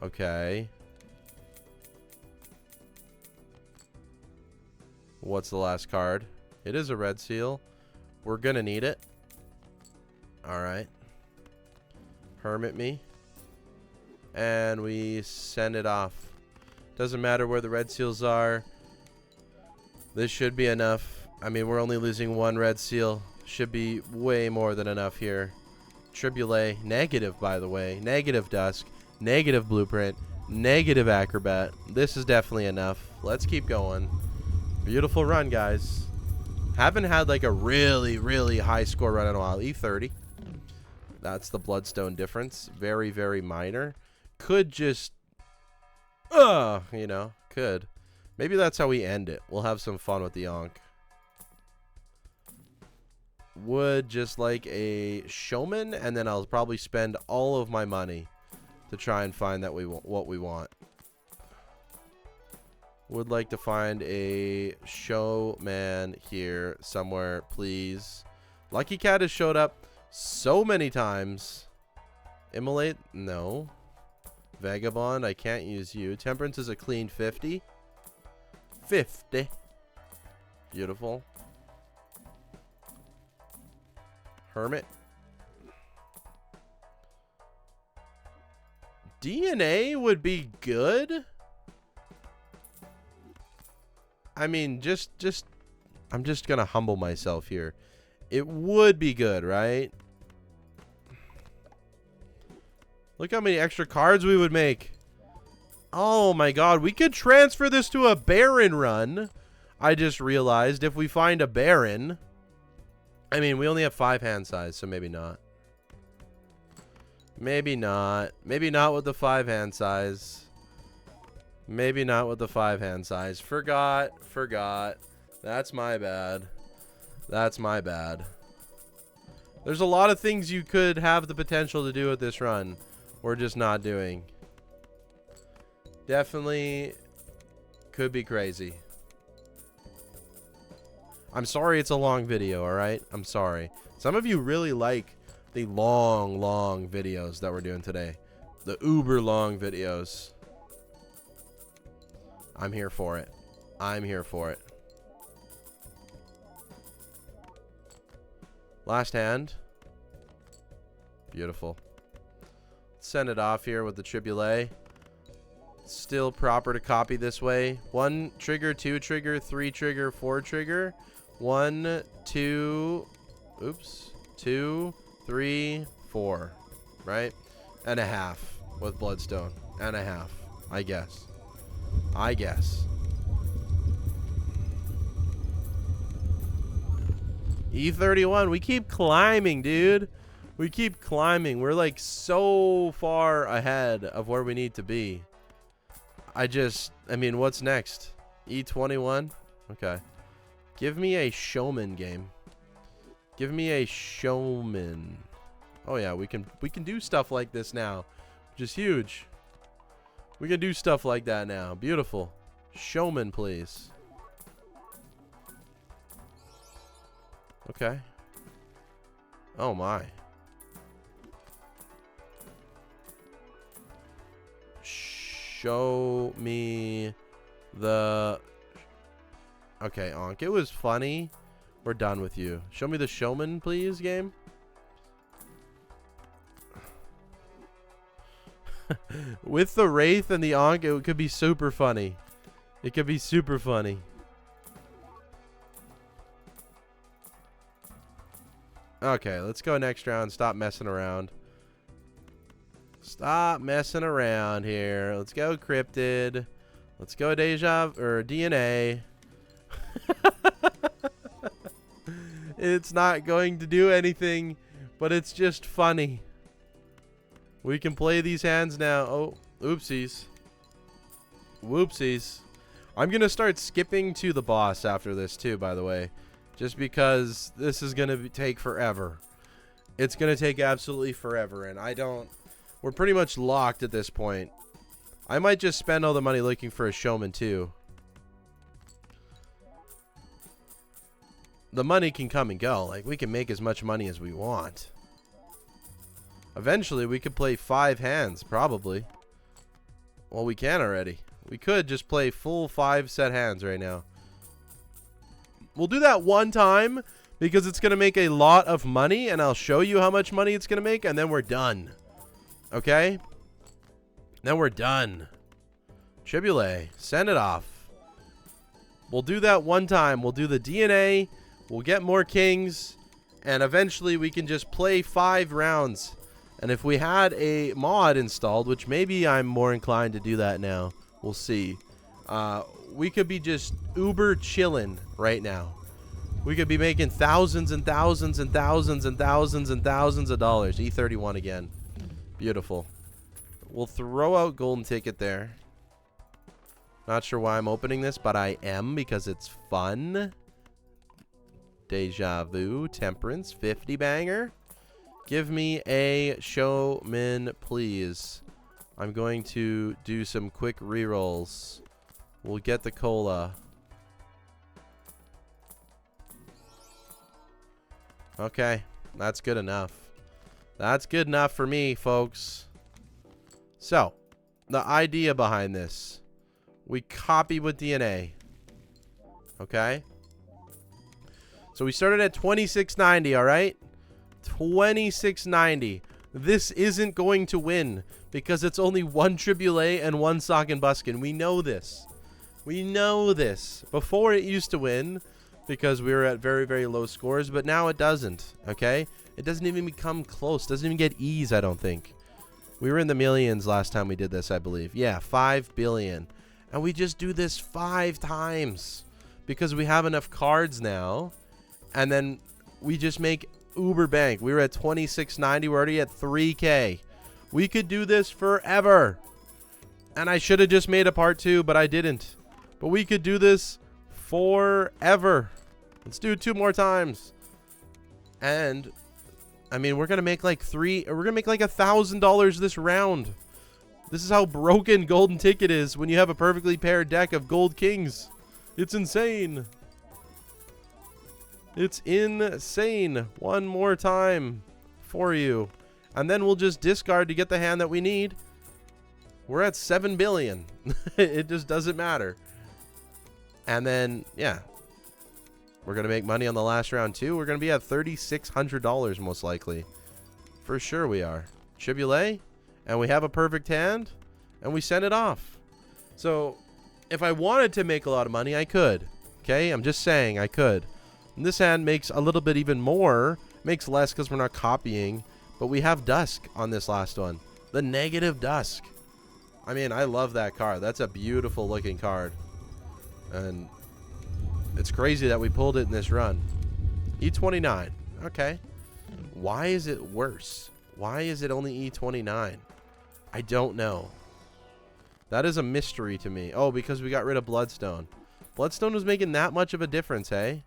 Okay. What's the last card? It is a red seal. We're gonna need it. Alright. Hermit me. And we send it off. Doesn't matter where the red seals are. This should be enough. I mean, we're only losing 1 red seal. Should be way more than enough here. Triboulet. Negative, by the way. Negative Dusk. Negative Blueprint. Negative Acrobat. This is definitely enough. Let's keep going. Beautiful run, guys. Haven't had like a really, really high score run in a while. E30. That's the Bloodstone difference. Very, very minor. Could just, you know, could. Maybe that's how we end it. We'll have some fun with the Ankh. Would just like a Showman, and then I'll probably spend all of my money to try and find that what we want. Would like to find a Showman here somewhere, please. Lucky Cat has showed up so many times. Immolate? No. Vagabond, I can't use you. Temperance is a clean 50. 50. Beautiful. Hermit. DNA would be good. I mean, I'm just gonna humble myself here. It would be good, right? Look how many extra cards we would make. Oh my god, we could transfer this to a Baron run. I just realized if we find a Baron. I mean, we only have 5 hand size, so maybe not. Maybe not. Maybe not with the 5 hand size. Maybe not with the 5 hand size. Forgot. That's my bad. That's my bad. There's a lot of things you could have the potential to do with this run. We're just not doing. Definitely could be crazy. I'm sorry it's a long video, alright? I'm sorry. Some of you really like the long videos that we're doing today. The uber long videos. I'm here for it. I'm here for it. Last hand. Beautiful. Send it off here with the Triboulet. Still proper to copy this way. 1 trigger, 2 trigger, 3 trigger, 4 trigger. 1, 2, oops, 2, 3, 4, right? And a half with Bloodstone. And a half, I guess. I guess. E31, we keep climbing, dude. We keep climbing. We're like so far ahead of where we need to be. I mean, what's next? E21? Okay. Give me a showman game. Give me a showman. Oh yeah, we can do stuff like this now, which is huge. We can do stuff like that now. Beautiful. Showman, please. Okay. Oh my. Show me the... Okay, Onk. It was funny. We're done with you. Show me the showman, please, game. With the Wraith and the Onk, it could be super funny. It could be super funny. Okay, let's go next round. Stop messing around. Stop messing around here. Let's go Cryptid. Let's go Deja or DNA. It's not going to do anything, but it's just funny. We can play these hands now. Oh, oopsies. Whoopsies. I'm going to start skipping to the boss after this too, by the way. Just because this is going to take forever. It's going to take absolutely forever, and we're pretty much locked at this point. I might just spend all the money looking for a showman too. The money can come and go. Like, we can make as much money as we want. Eventually, we could play 5 hands, probably. Well, we can already. We could just play full 5 set hands right now. We'll do that one time because it's going to make a lot of money, and I'll show you how much money it's going to make, and then we're done. Okay? Then we're done. Triboulet, send it off. We'll do that one time. We'll do the DNA. We'll get more kings, and eventually we can just play 5 rounds. And if we had a mod installed, which maybe I'm more inclined to do that now, we'll see. We could be just uber chilling right now. We could be making thousands and thousands and thousands and thousands and thousands of dollars. E31 again. Beautiful. We'll throw out golden ticket there. Not sure why I'm opening this, but I am because it's fun. Deja Vu, Temperance, 50 banger. Give me a showman, please. I'm going to do some quick rerolls. We'll get the cola. Okay, that's good enough. That's good enough for me, folks. So, the idea behind this. We copy with DNA. Okay? So we started at 2690, alright? 2690. This isn't going to win because it's only 1 Triboulet and 1 Sock and Buskin. We know this. We know this. Before it used to win because we were at very, very low scores, but now it doesn't, okay? It doesn't even become close. Doesn't even get ease, I don't think. We were in the millions last time we did this, I believe. Yeah, 5 billion. And we just do this 5 times because we have enough cards now. And then we just make uber bank. We were at 2690. We're already at 3K. We could do this forever. And I should have just made a part 2, but I didn't. But we could do this forever. Let's do it 2 more times. And I mean, we're going to make like $1,000 this round. This is how broken Golden Ticket is when you have a perfectly paired deck of Gold Kings. It's insane. It's insane. One more time for you. And then we'll just discard to get the hand that we need. We're at 7 billion. It just doesn't matter. And then, yeah. We're going to make money on the last round, too. We're going to be at $3,600 most likely. For sure we are. Triboulet. And we have a perfect hand. And we send it off. So, if I wanted to make a lot of money, I could. Okay? I'm just saying I could. And this hand makes a little bit even more. Makes less because we're not copying. But we have Dusk on this last one. The negative Dusk. I mean, I love that card. That's a beautiful looking card. And it's crazy that we pulled it in this run. E29. Okay. Why is it worse? Why is it only E29? I don't know. That is a mystery to me. Oh, because we got rid of Bloodstone. Bloodstone was making that much of a difference, hey?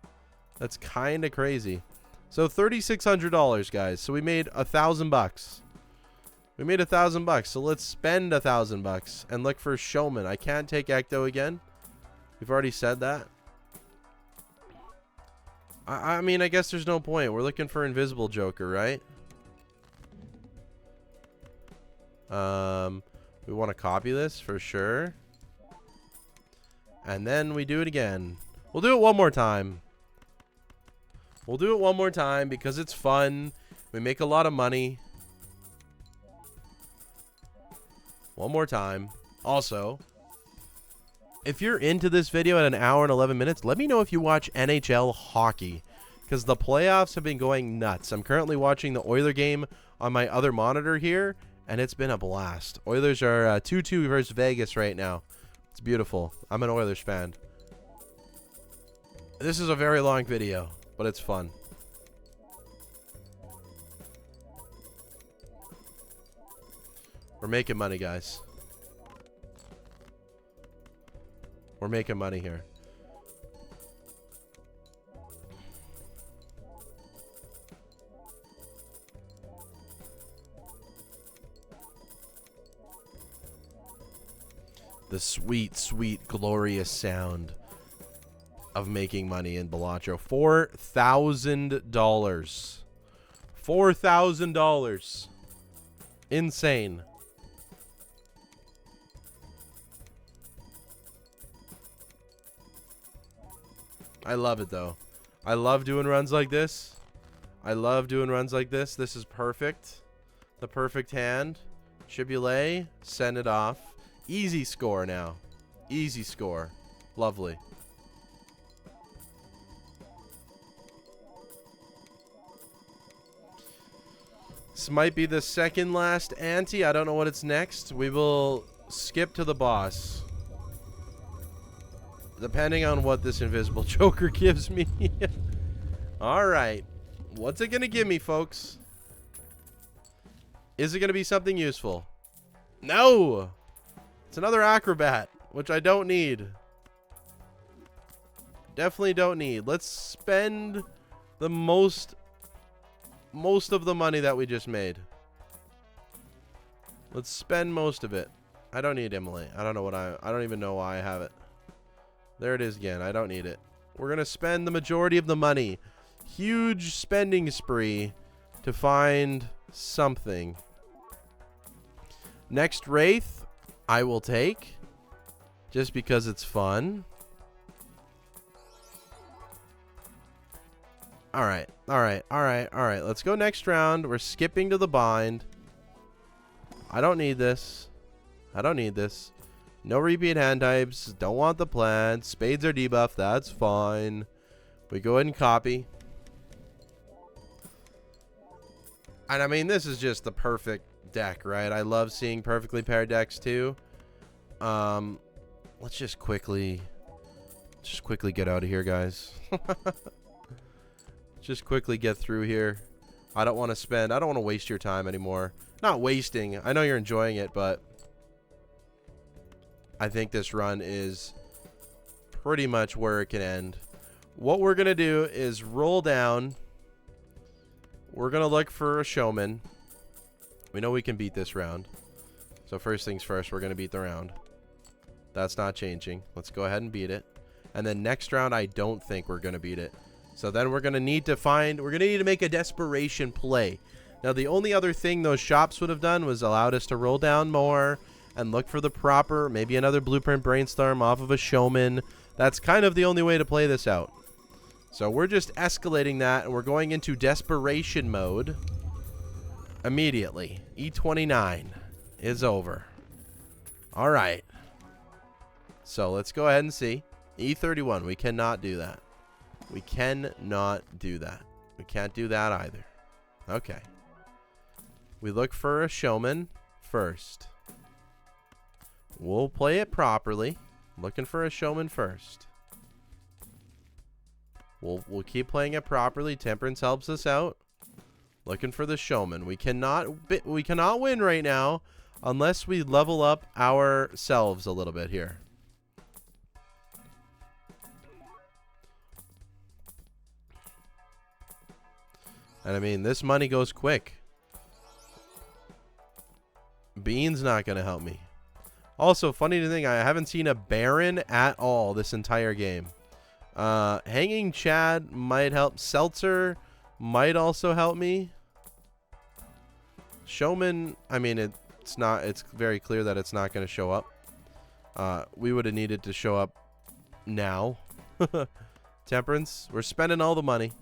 That's kind of crazy. So $3,600, guys. So we made $1,000. We made $1,000. So let's spend $1,000 and look for Showman. I can't take Ecto again. We've already said that. I mean, I guess there's no point. We're looking for Invisible Joker, right? We want to copy this for sure. And then we do it again. We'll do it one more time. We'll do it one more time because it's fun. We make a lot of money. One more time. Also, if you're into this video at 1 hour and 11 minutes, let me know if you watch NHL hockey, because the playoffs have been going nuts. I'm currently watching the Oiler game on my other monitor here, and it's been a blast. Oilers are 2-2 versus Vegas right now. It's beautiful. I'm an Oilers fan. This is a very long video, but it's fun. We're making money, guys. We're making money here. The sweet, sweet, glorious sound of making money in Balatro. $4,000. $4,000. Insane. I love it, though. I love doing runs like this. I love doing runs like this. This is perfect. The perfect hand. Triboulet. Send it off. Easy score now. Easy score. Lovely. This might be the second last ante. I don't know what it's next. We will skip to the boss. Depending on what this Invisible Joker gives me. Alright. What's it going to give me, folks? Is it going to be something useful? No! It's another Acrobat, which I don't need. Definitely don't need. Let's spend the most of the money that we just made. Let's spend most of it. I don't need Emily. I don't know what I don't even know why I have it. There it is again. I don't need it. We're going to spend the majority of the money. Huge spending spree to find something. Next Wraith, I will take. Just because it's fun. Alright. Let's go next round. We're skipping to the bind. I don't need this. No repeat hand types. Don't want the plant. Spades are debuffed. That's fine. We go ahead and copy. And I mean, this is just the perfect deck, right? I love seeing perfectly paired decks too. Let's just quickly get out of here, guys. Just quickly get through here. I don't want to waste your time anymore. Not wasting. I know you're enjoying it, but I think this run is pretty much where it can end. What we're going to do is roll down. we're going to look for a showman. We know we can beat this round. So first things first, we're going to beat the round. That's not changing. Let's go ahead and beat it. And then next round, I don't think we're going to beat it. So then we're going to need to make a desperation play. Now, the only other thing those shops would have done was allowed us to roll down more and look for the proper, maybe another blueprint brainstorm off of a showman. That's kind of the only way to play this out. So we're just escalating that, and we're going into desperation mode immediately. E29 is over. All right. So let's go ahead and see. E31, we cannot do that. We cannot do that. We can't do that either. Okay. We look for a showman first. We'll play it properly. Looking for a showman first. We'll keep playing it properly. Temperance helps us out. Looking for the showman. We cannot win right now unless we level up ourselves a little bit here. And I mean, this money goes quick. Bean's not going to help me. Also, funny to think, I haven't seen a Baron at all this entire game. Hanging Chad might help. Seltzer might also help me. Showman, I mean, it's very clear that it's not going to show up. We would have needed to show up now. Temperance, we're spending all the money.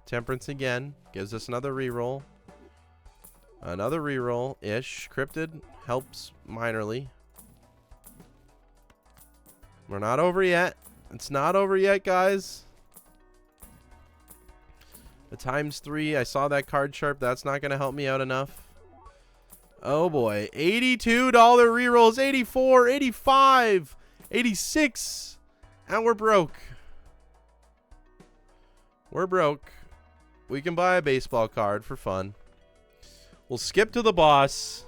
Temperance again. Gives us another reroll. Another reroll-ish. Cryptid helps minorly. We're not over yet. It's not over yet, guys. The ×3. I saw that card sharp. That's not going to help me out enough. Oh, boy. $82 rerolls. 84, 85, 86. And we're broke. We're broke. We can buy a baseball card for fun. We'll skip to the boss.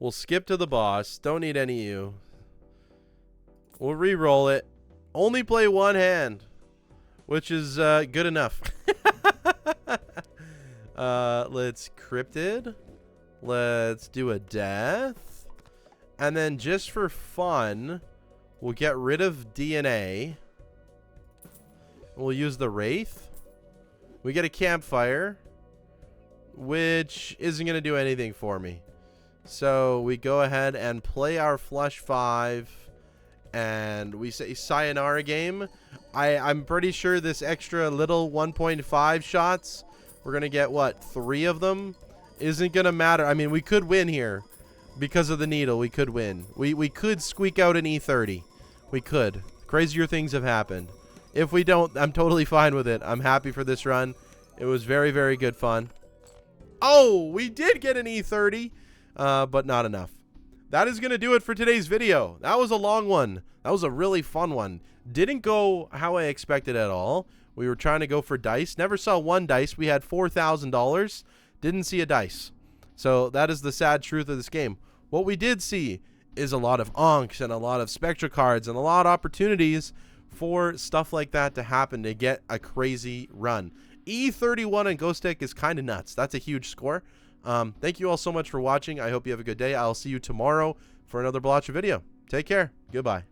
We'll skip to the boss. Don't need any of you. We'll re-roll it. Only play one hand, which is good enough. Let's cryptid. Let's do a death. And then just for fun, we'll get rid of DNA. We'll use the Wraith. We get a campfire, which isn't going to do anything for me. So we go ahead and play our flush 5, and we say sayonara game. I'm pretty sure this extra little 1.5 shots, we're going to get, what, 3 of them? Isn't going to matter. I mean, we could win here because of the needle. We could win. We could squeak out an E30. We could. Crazier things have happened. If we don't, I'm totally fine with it. I'm happy for this run. It was very, very good fun. Oh, we did get an E30, but not enough. That is going to do it for today's video. That was a long one. That was a really fun one. Didn't go how I expected at all. We were trying to go for dice. Never saw one dice. We had $4,000. Didn't see a dice. So that is the sad truth of this game. What we did see is a lot of onks and a lot of Spectra cards and a lot of opportunities for stuff like that to happen to get a crazy run. E31 and Ghost Deck is kind of nuts. That's a huge score. Thank you all so much for watching. I hope you have a good day. I'll see you tomorrow for another Balatro video. Take care. Goodbye.